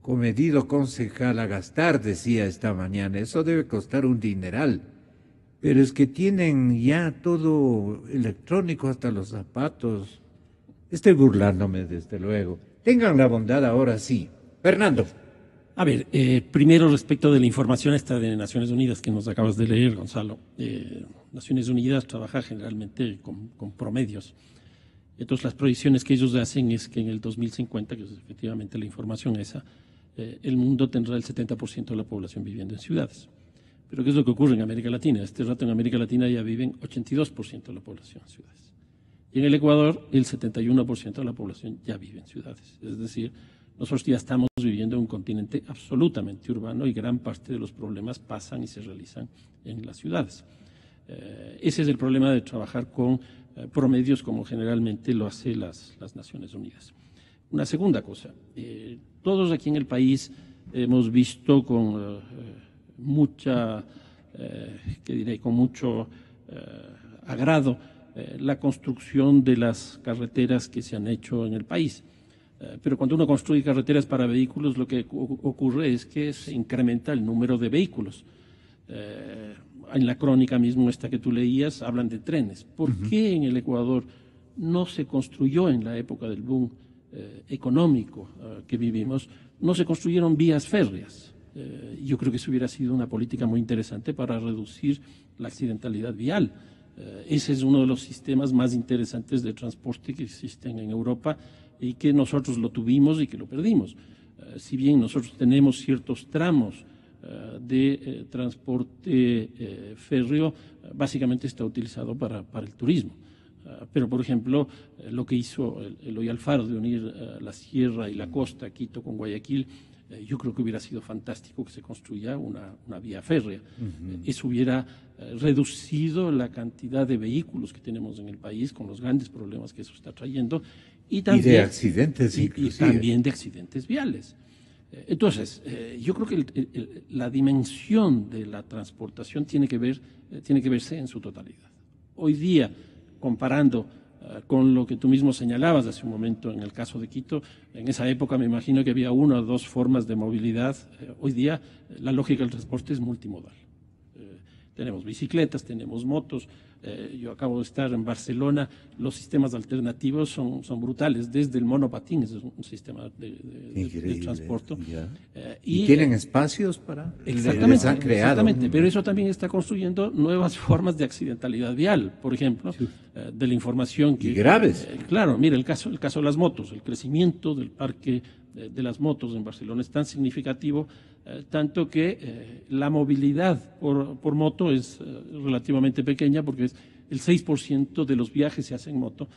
comedido concejal a gastar? Decía esta mañana, eso debe costar un dineral. Pero es que tienen ya todo electrónico, hasta los zapatos. Estoy burlándome, desde luego. Tengan la bondad ahora sí. Fernando. A ver, primero respecto de la información esta de Naciones Unidas que nos acabas de leer, Gonzalo. Naciones Unidas trabaja generalmente con promedios. Entonces, las proyecciones que ellos hacen es que en el 2050, que es efectivamente la información esa, el mundo tendrá el 70% de la población viviendo en ciudades. Pero ¿qué es lo que ocurre en América Latina? Este rato en América Latina ya viven 82% de la población en ciudades. Y en el Ecuador, el 71% de la población ya vive en ciudades. Es decir, nosotros ya estamos viviendo en un continente absolutamente urbano y gran parte de los problemas pasan y se realizan en las ciudades. Ese es el problema de trabajar con promedios como generalmente lo hace las Naciones Unidas. Una segunda cosa, todos aquí en el país hemos visto con con mucho agrado la construcción de las carreteras que se han hecho en el país. Pero cuando uno construye carreteras para vehículos, lo que ocurre es que se incrementa el número de vehículos. En la crónica mismo esta que tú leías, hablan de trenes. ¿Por qué en el Ecuador no se construyó en la época del boom económico que vivimos, no se construyeron vías férreas? Yo creo que eso hubiera sido una política muy interesante para reducir la accidentalidad vial. Ese es uno de los sistemas más interesantes de transporte que existen en Europa y que nosotros lo tuvimos y que lo perdimos. Si bien nosotros tenemos ciertos tramos de transporte férreo, básicamente está utilizado para el turismo. Pero, por ejemplo, lo que hizo Eloy Alfaro de unir la sierra y la costa, Quito con Guayaquil, yo creo que hubiera sido fantástico que se construya una vía férrea. Eso hubiera reducido la cantidad de vehículos que tenemos en el país, con los grandes problemas que eso está trayendo. Y de accidentes, y también de accidentes viales. Entonces, yo creo que la dimensión de la transportación tiene que verse en su totalidad. Hoy día, comparando con lo que tú mismo señalabas hace un momento en el caso de Quito. En esa época me imagino que había una o dos formas de movilidad. Hoy día la lógica del transporte es multimodal. Tenemos bicicletas, tenemos motos. Yo acabo de estar en Barcelona. Los sistemas alternativos son brutales, desde el monopatín, es un sistema de transporte. ¿Y tienen espacios para? Exactamente, han creado. exactamente, pero eso también está construyendo nuevas formas de accidentalidad vial, por ejemplo, de la información que... Y graves. Claro, mira, el caso de las motos, el crecimiento del parque de las motos en Barcelona es tan significativo, tanto que la movilidad por moto es relativamente pequeña, porque es el 6% de los viajes se hacen en moto,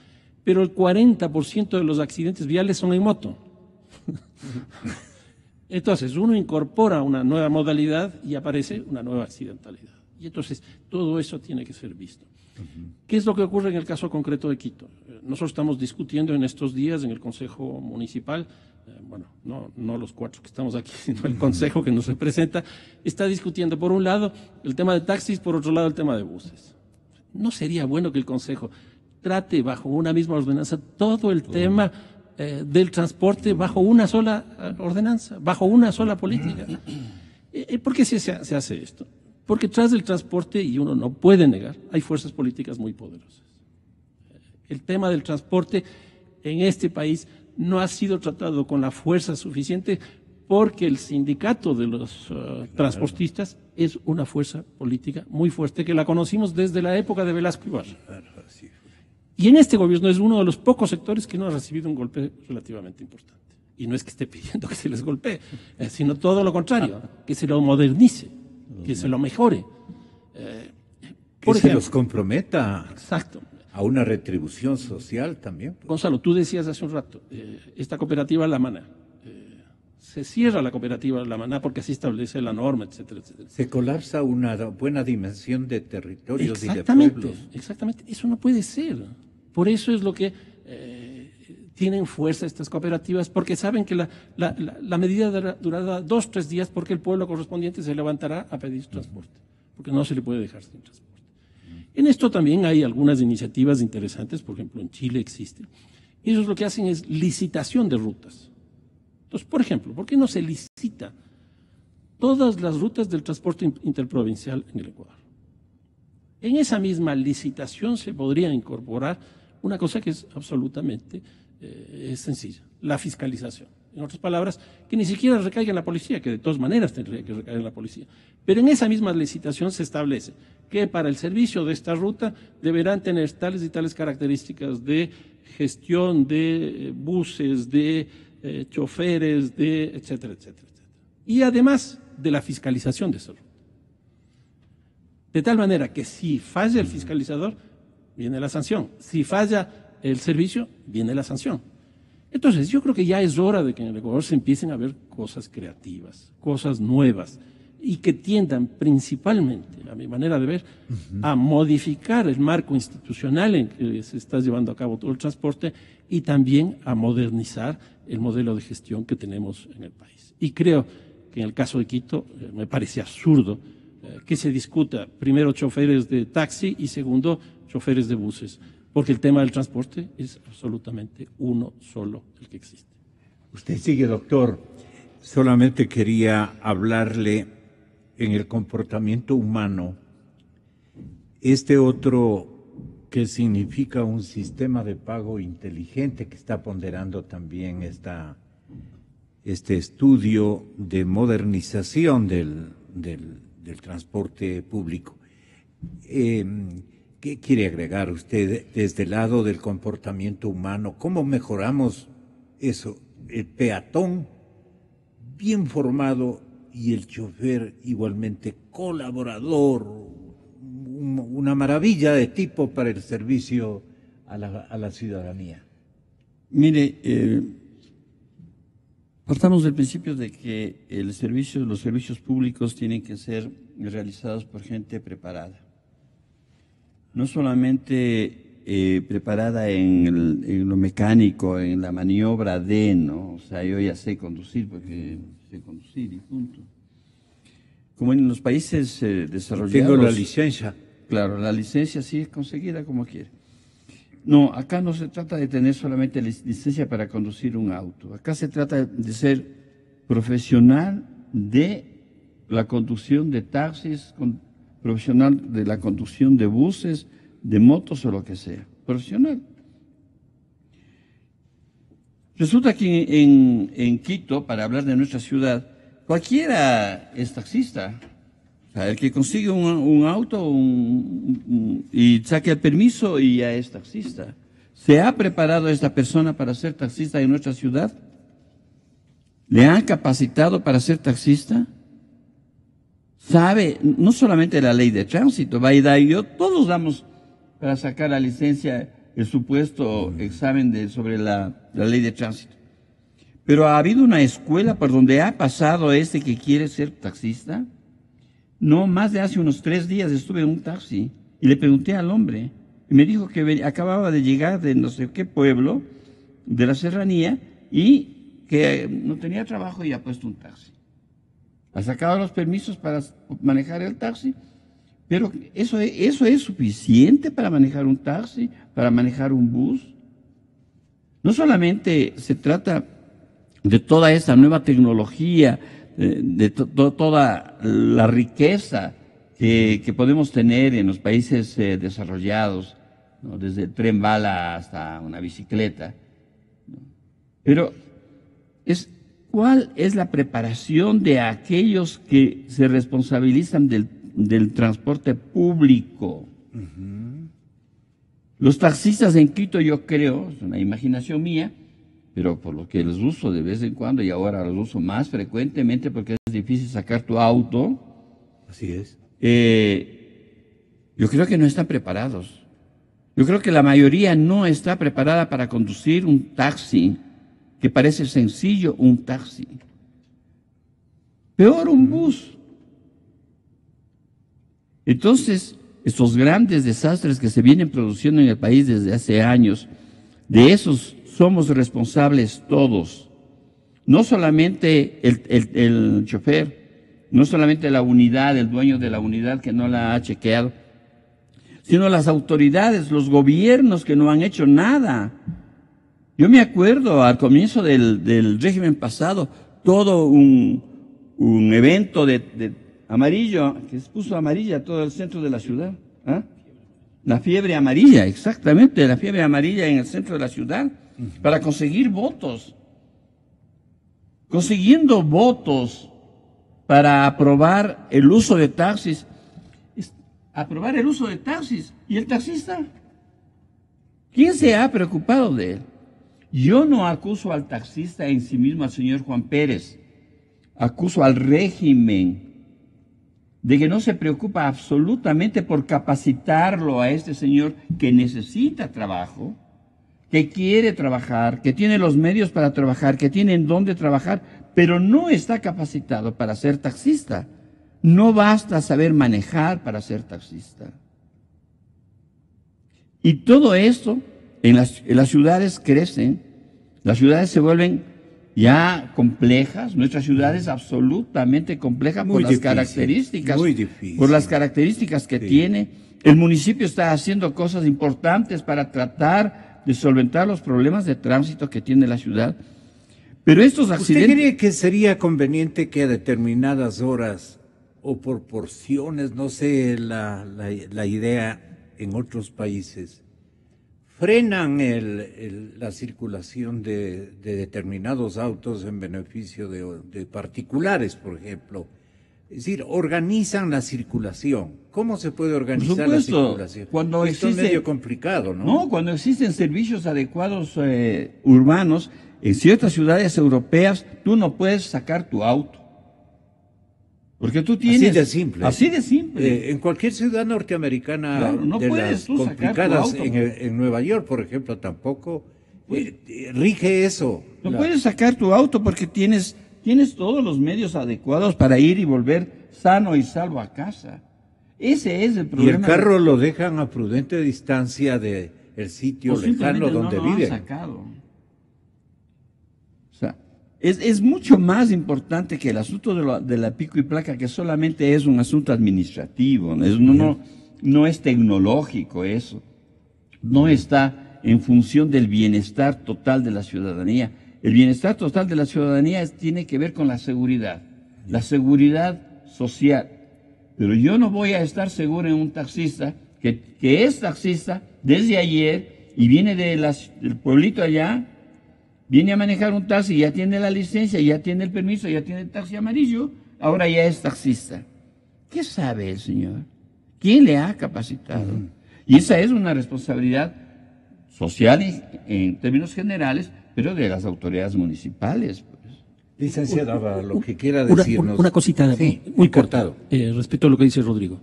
pero el 40% de los accidentes viales son en moto. Entonces, uno incorpora una nueva modalidad y aparece una nueva accidentalidad. Y entonces, todo eso tiene que ser visto. ¿Qué es lo que ocurre en el caso concreto de Quito? Nosotros estamos discutiendo en estos días en el Consejo Municipal, bueno, no los cuatro que estamos aquí, sino el Consejo que nos representa, está discutiendo, por un lado, el tema de taxis, por otro lado, el tema de buses. ¿No sería bueno que el Consejo trate bajo una misma ordenanza todo el tema del transporte bajo una sola ordenanza, bajo una sola política? ¿Por qué se hace esto? Porque tras del transporte, y uno no puede negar, hay fuerzas políticas muy poderosas. El tema del transporte en este país no ha sido tratado con la fuerza suficiente porque el sindicato de los transportistas es una fuerza política muy fuerte que la conocimos desde la época de Velasco Ibarra. Y en este gobierno es uno de los pocos sectores que no ha recibido un golpe relativamente importante. Y no es que esté pidiendo que se les golpee, sino todo lo contrario, que se lo modernice, que se lo mejore. Que se los comprometa. Exacto. A una retribución social también. Gonzalo, tú decías hace un rato, esta cooperativa La Maná, se cierra la cooperativa La Maná porque así establece la norma, etcétera, etcétera. Se colapsa una buena dimensión de territorios y de pueblos. Exactamente, eso no puede ser. Por eso es lo que tienen fuerza estas cooperativas, porque saben que la medida durará 2 o 3 días porque el pueblo correspondiente se levantará a pedir transporte, porque no se le puede dejar sin transporte. En esto también hay algunas iniciativas interesantes, por ejemplo, en Chile existe. Ellos lo que hacen es licitación de rutas. Entonces, por ejemplo, ¿por qué no se licita todas las rutas del transporte interprovincial en el Ecuador? En esa misma licitación se podría incorporar una cosa que es absolutamente sencilla, la fiscalización. En otras palabras, que ni siquiera recaiga en la policía, que de todas maneras tendría que recaer en la policía. Pero en esa misma licitación se establece que para el servicio de esta ruta deberán tener tales y tales características de gestión de buses, de choferes, de etcétera, etcétera, etcétera. Y además de la fiscalización de esa ruta. De tal manera que si falla el fiscalizador, viene la sanción. Si falla el servicio, viene la sanción. Entonces, yo creo que ya es hora de que en el Ecuador se empiecen a ver cosas creativas, cosas nuevas, y que tiendan principalmente, a mi manera de ver, a modificar el marco institucional en que se está llevando a cabo todo el transporte y también a modernizar el modelo de gestión que tenemos en el país. Y creo que en el caso de Quito me parece absurdo que se discuta primero choferes de taxi y segundo choferes de buses, porque el tema del transporte es absolutamente uno solo el que existe. Usted sigue, doctor. Solamente quería hablarle en el comportamiento humano, este otro que significa un sistema de pago inteligente que está ponderando también este estudio de modernización del transporte público. ¿Qué quiere agregar usted desde el lado del comportamiento humano? ¿Cómo mejoramos eso? El peatón bien formado y el chofer igualmente colaborador, una maravilla de tipo para el servicio a la ciudadanía. Mire, partamos del principio de que los servicios públicos tienen que ser realizados por gente preparada. No solamente preparada en lo mecánico, en la maniobra ¿no? O sea, yo ya sé conducir porque sé conducir y punto. Como en los países desarrollados. Tengo la licencia. Claro, la licencia sí es conseguida como quiere. No, acá no se trata de tener solamente licencia para conducir un auto. Acá se trata de ser profesional de la conducción de taxis, profesional de la conducción de buses, de motos o lo que sea. Profesional. Resulta que en Quito, para hablar de nuestra ciudad, cualquiera es taxista. O sea, el que consigue un auto y saque el permiso y ya es taxista. ¿Se ha preparado esta persona para ser taxista en nuestra ciudad? ¿Le han capacitado para ser taxista? ¿Sabe? No solamente la ley de tránsito, Baida y yo, todos damos para sacar la licencia el supuesto examen sobre la ley de tránsito. Pero ha habido una escuela por donde ha pasado este que quiere ser taxista. No, más de hace unos 3 días estuve en un taxi y le pregunté al hombre y me dijo que acababa de llegar de no sé qué pueblo de la serranía y que no tenía trabajo y ha puesto un taxi. Ha sacado los permisos para manejar el taxi, pero ¿eso es suficiente para manejar un taxi, para manejar un bus? No solamente se trata de toda esa nueva tecnología, de toda la riqueza que podemos tener en los países desarrollados, ¿no? Desde el tren bala hasta una bicicleta, ¿no? Pero ¿cuál es la preparación de aquellos que se responsabilizan del transporte público? Los taxistas en Quito, yo creo, es una imaginación mía, pero por lo que los uso de vez en cuando y ahora los uso más frecuentemente porque es difícil sacar tu auto. Así es. Yo creo que no están preparados. Yo creo que la mayoría no está preparada para conducir un taxi, que parece sencillo, un taxi. Peor, un bus. Entonces, estos grandes desastres que se vienen produciendo en el país desde hace años, de esos somos responsables todos. No solamente el chofer, no solamente la unidad, el dueño de la unidad que no la ha chequeado, sino las autoridades, los gobiernos que no han hecho nada. Yo me acuerdo al comienzo del régimen pasado, todo un evento de amarillo, que se puso amarilla todo el centro de la ciudad. ¿Ah? La fiebre amarilla, exactamente, la fiebre amarilla en el centro de la ciudad, para conseguir votos. Consiguiendo votos para aprobar el uso de taxis. Aprobar el uso de taxis. ¿Y el taxista? ¿Quién se ha preocupado de él? Yo no acuso al taxista en sí mismo, al señor Juan Pérez. Acuso al régimen de que no se preocupa absolutamente por capacitarlo a este señor que necesita trabajo, que quiere trabajar, que tiene los medios para trabajar, que tiene en dónde trabajar, pero no está capacitado para ser taxista. No basta saber manejar para ser taxista. Y todo esto en las ciudades crecen, las ciudades se vuelven ya complejas, nuestra ciudad es absolutamente compleja por las características, por las características que tiene. El municipio está haciendo cosas importantes para tratar de solventar los problemas de tránsito que tiene la ciudad. Pero estos accidentes... ¿Usted cree que sería conveniente que a determinadas horas o por porciones, no sé la idea en otros países, frenan la circulación de determinados autos en beneficio de particulares, por ejemplo? Es decir, organizan la circulación. ¿Cómo se puede organizar la circulación? Cuando esto es medio complicado, ¿no? No, cuando existen servicios adecuados urbanos, en ciertas ciudades europeas, tú no puedes sacar tu auto. Porque tú tienes... Así de simple. Así de simple. En cualquier ciudad norteamericana, claro, no de puedes las tú complicadas, sacar tu auto. En Nueva York, por ejemplo, tampoco rige eso. No puedes sacar tu auto porque tienes todos los medios adecuados para ir y volver sano y salvo a casa. Ese es el problema. Y el carro lo dejan a prudente distancia del sitio lejano donde viven. Sacado. O sea, es mucho más importante que el asunto de la pico y placa, que solamente es un asunto administrativo, no es tecnológico eso. No está en función del bienestar total de la ciudadanía. El bienestar total de la ciudadanía tiene que ver con la seguridad social. Pero yo no voy a estar seguro en un taxista que es taxista desde ayer y viene del pueblito allá, viene a manejar un taxi, ya tiene la licencia, ya tiene el permiso, ya tiene el taxi amarillo, ahora ya es taxista. ¿Qué sabe el señor? ¿Quién le ha capacitado? Y esa es una responsabilidad social en términos generales, pero de las autoridades municipales. Pues. Licenciada, lo que quiera decirnos. Una cosita sí, muy cortado. Respecto a lo que dice Rodrigo.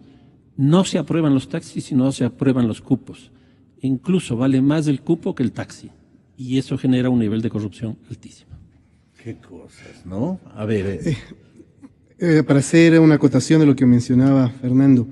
No se aprueban los taxis y no se aprueban los cupos. Incluso vale más el cupo que el taxi. Y eso genera un nivel de corrupción altísimo. Qué cosas, ¿no? A ver. Para hacer una acotación de lo que mencionaba Fernando,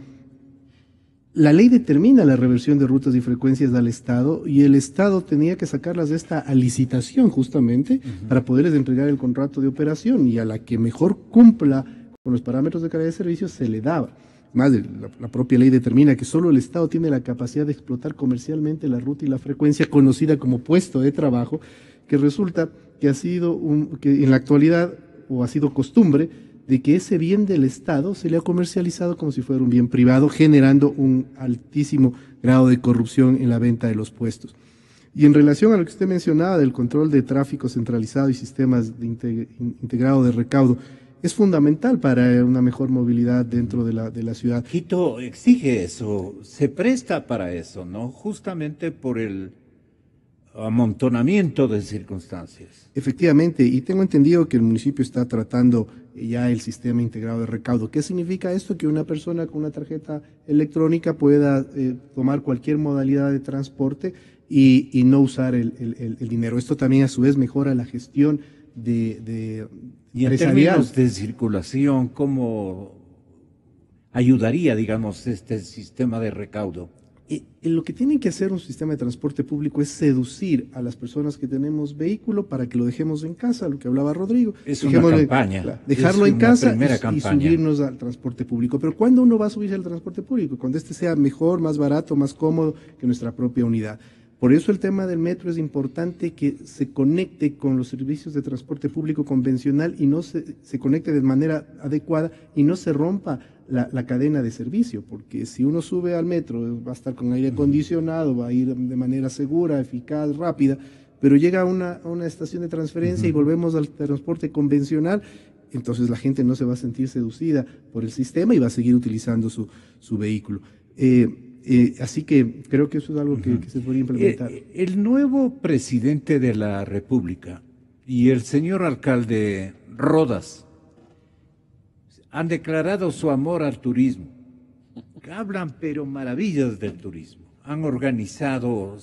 la ley determina la reversión de rutas y frecuencias al Estado y el Estado tenía que sacarlas de esta a licitación justamente para poderles entregar el contrato de operación y a la que mejor cumpla con los parámetros de calidad de servicio se le daba. Más, la propia ley determina que solo el Estado tiene la capacidad de explotar comercialmente la ruta y la frecuencia conocida como puesto de trabajo, que resulta que ha sido que en la actualidad o ha sido costumbre de que ese bien del Estado se le ha comercializado como si fuera un bien privado, generando un altísimo grado de corrupción en la venta de los puestos. Y en relación a lo que usted mencionaba del control de tráfico centralizado y sistemas de integrado de recaudo, es fundamental para una mejor movilidad dentro de la ciudad. Quito exige eso, se presta para eso, ¿no? Justamente por el amontonamiento de circunstancias. Efectivamente, y tengo entendido que el municipio está tratando ya el sistema integrado de recaudo. ¿Qué significa esto? Que una persona con una tarjeta electrónica pueda tomar cualquier modalidad de transporte y no usar el dinero. Esto también a su vez mejora la gestión de y en términos de circulación, ¿cómo ayudaría, digamos, este sistema de recaudo? Lo que tiene que hacer un sistema de transporte público es seducir a las personas que tenemos vehículo para que lo dejemos en casa, lo que hablaba Rodrigo. Es una campaña. Dejarlo en casa y subirnos al transporte público. Pero ¿cuándo uno va a subirse al transporte público? Cuando este sea mejor, más barato, más cómodo que nuestra propia unidad. Por eso el tema del metro es importante que se conecte con los servicios de transporte público convencional y no se conecte de manera adecuada y no se rompa la cadena de servicio, porque si uno sube al metro va a estar con aire acondicionado, va a ir de manera segura, eficaz, rápida, pero llega a una estación de transferencia y volvemos al transporte convencional, entonces la gente no se va a sentir seducida por el sistema y va a seguir utilizando su vehículo. Así que creo que eso es algo que se podría implementar. El nuevo presidente de la República y el señor alcalde Rodas han declarado su amor al turismo. Hablan pero maravillas del turismo. Han organizado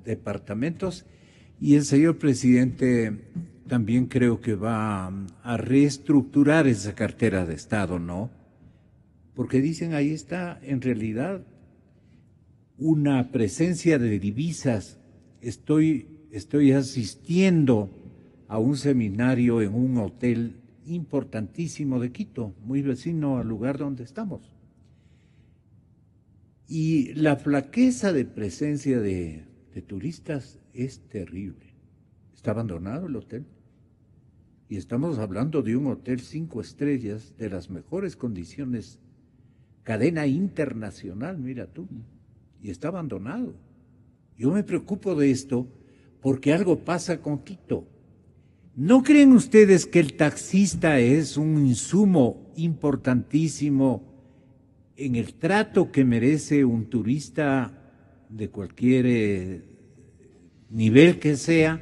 departamentos y el señor presidente también creo que va a reestructurar esa cartera de Estado, ¿no? Porque dicen ahí está en realidad una presencia de divisas. Estoy asistiendo a un seminario en un hotel importantísimo de Quito, muy vecino al lugar donde estamos. Y la flaqueza de presencia de turistas es terrible. Está abandonado el hotel. Y estamos hablando de un hotel 5 estrellas, de las mejores condiciones, cadena internacional, mira tú. Y está abandonado. Yo me preocupo de esto porque algo pasa con Quito. ¿No creen ustedes que el taxista es un insumo importantísimo en el trato que merece un turista de cualquier nivel que sea?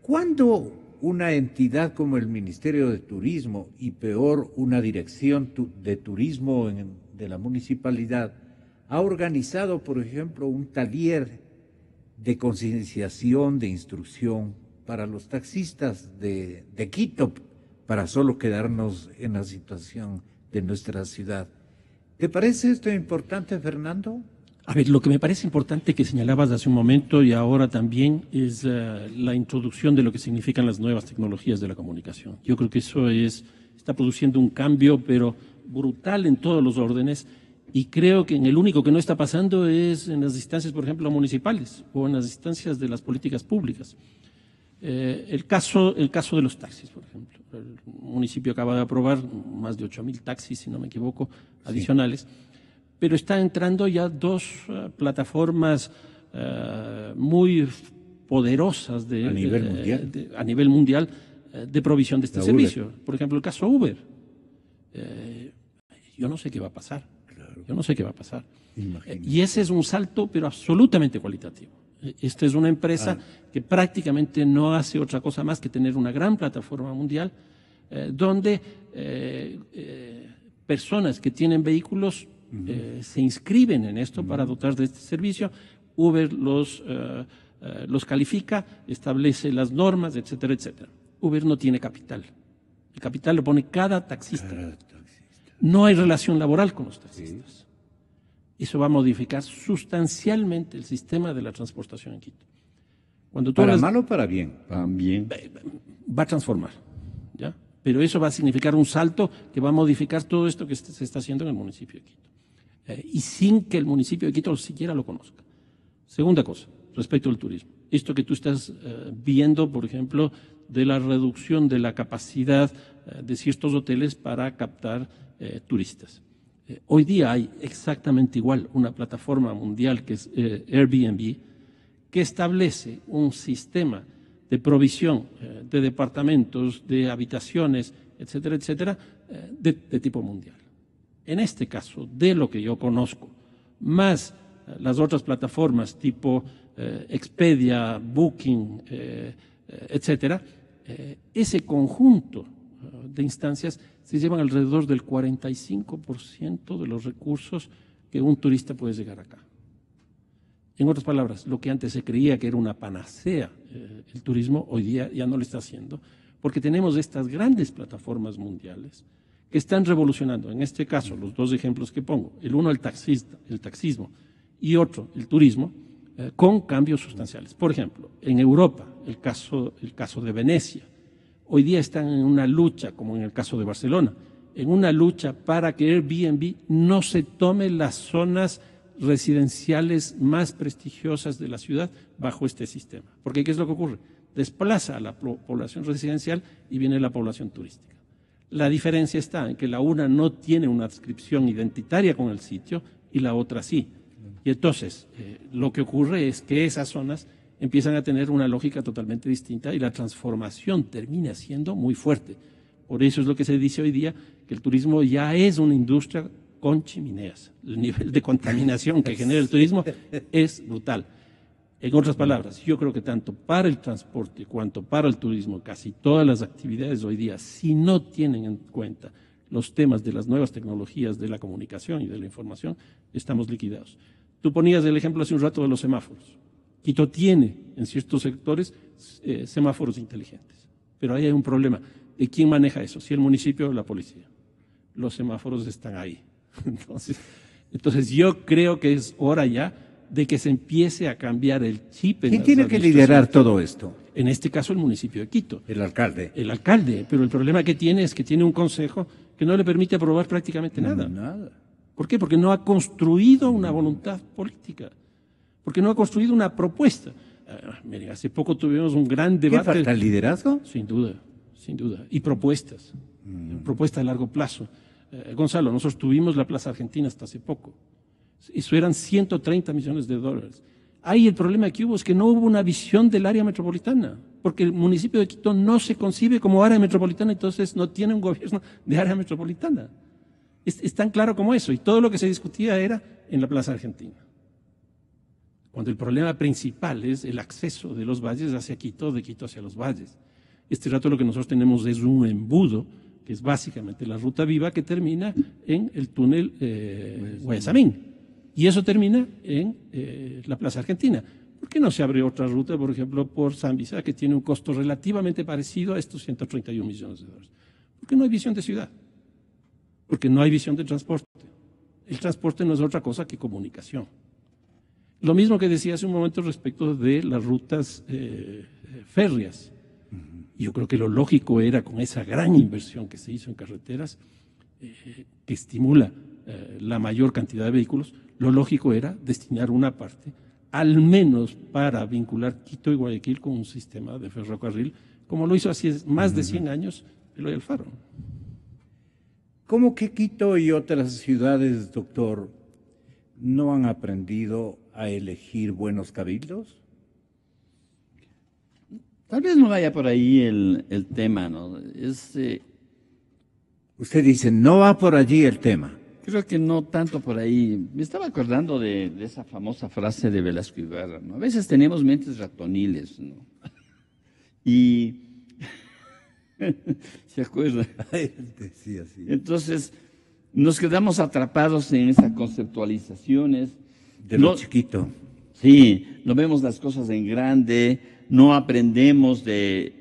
¿Cuándo una entidad como el Ministerio de Turismo y peor una dirección de turismo de la municipalidad ha organizado, por ejemplo, un taller de concienciación, de instrucción para los taxistas de Quito, para solo quedarnos en la situación de nuestra ciudad? ¿Te parece esto importante, Fernando? A ver, lo que me parece importante que señalabas hace un momento y ahora también es la introducción de lo que significan las nuevas tecnologías de la comunicación. Yo creo que eso está produciendo un cambio, pero brutal en todos los órdenes, Y creo que en el único que no está pasando es en las instancias, por ejemplo, municipales o en las instancias de las políticas públicas. El caso de los taxis, por ejemplo. El municipio acaba de aprobar más de 8.000 taxis, si no me equivoco, adicionales, pero está entrando ya dos plataformas muy poderosas a nivel mundial, a nivel mundial de provisión de este servicio. Por ejemplo, el caso Uber. Yo no sé qué va a pasar. Yo no sé qué va a pasar. Y ese es un salto, pero absolutamente cualitativo. Esta es una empresa que prácticamente no hace otra cosa más que tener una gran plataforma mundial donde personas que tienen vehículos se inscriben en esto para dotar de este servicio. Uber los califica, establece las normas, etcétera, etcétera. Uber no tiene capital. El capital lo pone cada taxista. No hay relación laboral con los taxistas. Eso va a modificar sustancialmente el sistema de la transportación en Quito. Cuando tú ¿Para mal o para bien? También. Va a transformar, ¿ya? Pero eso va a significar un salto que va a modificar todo esto que se está haciendo en el municipio de Quito. Y sin que el municipio de Quito siquiera lo conozca. Segunda cosa, respecto al turismo. Esto que tú estás viendo, por ejemplo, de la reducción de la capacidad de ciertos hoteles para captar turistas. Hoy día hay exactamente igual una plataforma mundial que es Airbnb, que establece un sistema de provisión de departamentos, de habitaciones, etcétera, etcétera, de tipo mundial. En este caso, de lo que yo conozco, más las otras plataformas tipo Expedia, Booking, etcétera, ese conjunto de instancias se llevan alrededor del 45% de los recursos que un turista puede llegar acá. En otras palabras, lo que antes se creía que era una panacea el turismo, hoy día ya no lo está haciendo, porque tenemos estas grandes plataformas mundiales que están revolucionando. En este caso, los dos ejemplos que pongo, el uno el taxismo y otro el turismo, con cambios sustanciales. Por ejemplo, en Europa, el caso de Venecia, hoy día están en una lucha, como en el caso de Barcelona, en una lucha para que Airbnb no se tome las zonas residenciales más prestigiosas de la ciudad bajo este sistema. Porque ¿qué es lo que ocurre? Desplaza a la población residencial y viene la población turística. La diferencia está en que la una no tiene una adscripción identitaria con el sitio y la otra sí. Y entonces, lo que ocurre es que esas zonas empiezan a tener una lógica totalmente distinta y la transformación termina siendo muy fuerte. Por eso es lo que se dice hoy día, que el turismo ya es una industria con chimeneas. El nivel de contaminación que genera el turismo es brutal. En otras palabras, yo creo que tanto para el transporte cuanto para el turismo, casi todas las actividades hoy día, si no tienen en cuenta los temas de las nuevas tecnologías de la comunicación y de la información, estamos liquidados. Tú ponías el ejemplo hace un rato de los semáforos. Quito tiene en ciertos sectores semáforos inteligentes, pero ahí hay un problema. ¿De quién maneja eso? Si el municipio o la policía. Los semáforos están ahí. Entonces yo creo que es hora ya de que se empiece a cambiar el chip. ¿Quién tiene que liderar todo esto? En este caso el municipio de Quito. El alcalde. El alcalde, pero el problema que tiene es que tiene un consejo que no le permite aprobar prácticamente nada. Nada. ¿Por qué? Porque no ha construido una voluntad política, porque no ha construido una propuesta. Miren, hace poco tuvimos un gran debate. ¿Qué falta el liderazgo? Sin duda, y propuestas, propuestas a largo plazo. Gonzalo, nosotros tuvimos la Plaza Argentina hasta hace poco. Eso eran 130 millones de dólares. Ahí el problema que hubo es que no hubo una visión del área metropolitana, porque el municipio de Quito no se concibe como área metropolitana, entonces no tiene un gobierno de área metropolitana. Es tan claro como eso, y todo lo que se discutía era en la Plaza Argentina. Cuando el problema principal es el acceso de los valles hacia Quito, de Quito hacia los valles. Este rato lo que nosotros tenemos es un embudo, que es básicamente la ruta viva que termina en el túnel Guayasamín. Y eso termina en la Plaza Argentina. ¿Por qué no se abre otra ruta, por ejemplo, por San Vicente, que tiene un costo relativamente parecido a estos 131 millones de dólares? Porque no hay visión de ciudad, porque no hay visión de transporte. El transporte no es otra cosa que comunicación. Lo mismo que decía hace un momento respecto de las rutas férreas. Yo creo que lo lógico era, con esa gran inversión que se hizo en carreteras, que estimula la mayor cantidad de vehículos, lo lógico era destinar una parte, al menos para vincular Quito y Guayaquil con un sistema de ferrocarril, como lo hizo hace más de 100 años Eloy Alfaro. ¿Cómo que Quito y otras ciudades, doctor, no han aprendido a elegir buenos cabildos? Tal vez no vaya por ahí el tema, ¿no? Usted dice, no va por allí el tema. Creo que no tanto por ahí. Me estaba acordando de esa famosa frase de Velasco Ibarra, ¿no? A veces tenemos mentes ratoniles, ¿no? Y ¿se acuerda? Sí, así. Entonces, nos quedamos atrapados en esas conceptualizaciones. De lo chiquito. Sí, no vemos las cosas en grande, no aprendemos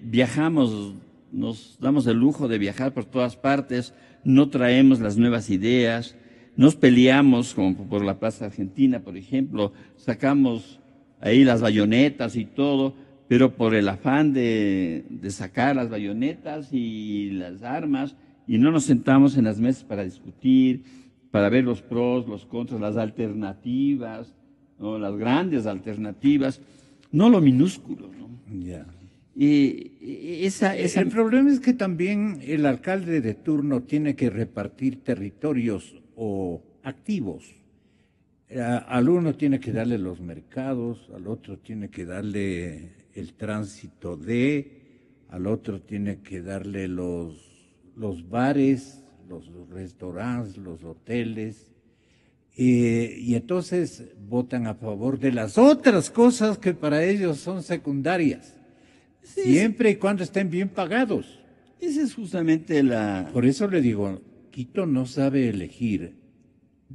viajamos, nos damos el lujo de viajar por todas partes, no traemos las nuevas ideas, nos peleamos, como por la Plaza Argentina, por ejemplo, sacamos ahí las bayonetas y todo, pero por el afán de sacar las bayonetas y las armas, y no nos sentamos en las mesas para discutir, para ver los pros, los contras, las alternativas, ¿no? Las grandes alternativas, no lo minúsculo, ¿no? Ya. Y El problema es que también el alcalde de turno tiene que repartir territorios o activos. Al uno tiene que darle los mercados, al otro tiene que darle el tránsito al otro tiene que darle los bares, los restaurantes, los hoteles, y entonces votan a favor de las otras cosas que para ellos son secundarias, siempre y cuando estén bien pagados. Esa es justamente Por eso le digo, Quito no sabe elegir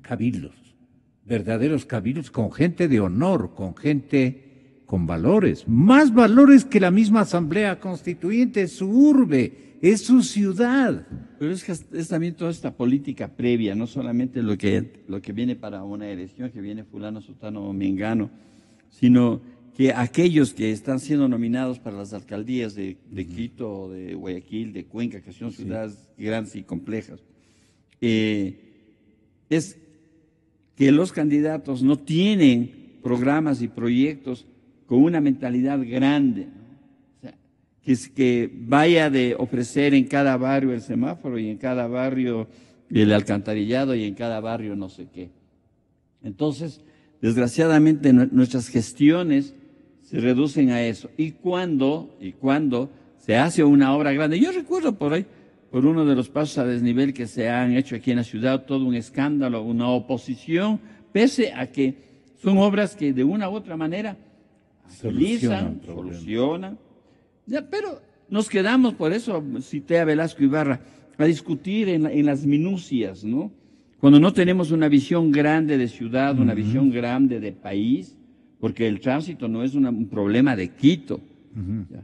cabildos, verdaderos cabildos con gente de honor, con gente con valores, más valores que la misma Asamblea Constituyente, es su urbe, es su ciudad. Pero es que es también toda esta política previa, no solamente lo que viene para una elección, que viene fulano, sutano o mengano, sino que aquellos que están siendo nominados para las alcaldías de Quito, de Guayaquil, de Cuenca, que son ciudades grandes y complejas, es que los candidatos no tienen programas y proyectos con una mentalidad grande, ¿no? O sea, que vaya de ofrecer en cada barrio el semáforo y en cada barrio el alcantarillado y en cada barrio no sé qué. Entonces, desgraciadamente nuestras gestiones se reducen a eso. Y cuando se hace una obra grande, yo recuerdo por ahí, por uno de los pasos a desnivel que se han hecho aquí en la ciudad, todo un escándalo, una oposición, pese a que son obras que de una u otra manera agilizan, solucionan. Ya, pero nos quedamos, por eso cité a Velasco Ibarra, a discutir en las minucias, ¿no? Cuando no tenemos una visión grande de ciudad, una visión grande de país, porque el tránsito no es un problema de Quito. ¿Ya?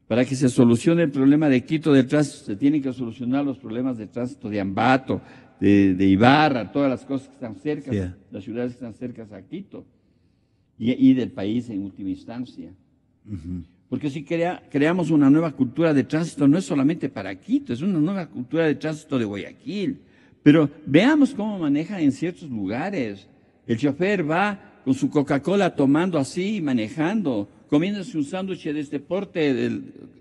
Para que se solucione el problema de Quito del tránsito, se tienen que solucionar los problemas de tránsito de Ambato, de Ibarra, todas las cosas que están cerca, las ciudades que están cerca a Quito, y del país en última instancia. Porque si creamos una nueva cultura de tránsito, no es solamente para Quito, es una nueva cultura de tránsito de Guayaquil. Pero veamos cómo manejan en ciertos lugares. El chofer va con su Coca-Cola tomando así, manejando, comiéndose un sándwich de este porte,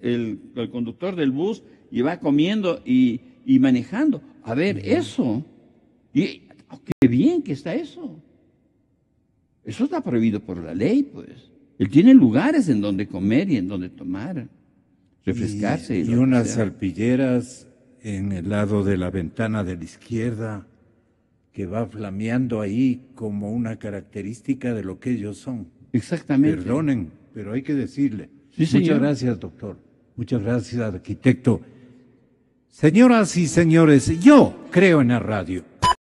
el conductor del bus, y va comiendo y manejando. A ver, eso. Y qué bien que está eso. Eso está prohibido por la ley, pues. Él tiene lugares en donde comer y en donde tomar, refrescarse. Y unas salpilleras en el lado de la ventana de la izquierda que va flameando ahí como una característica de lo que ellos son. Exactamente. Perdonen, pero hay que decirle. Sí, señor. Muchas gracias, doctor. Muchas gracias, arquitecto. Señoras y señores, yo creo en la radio.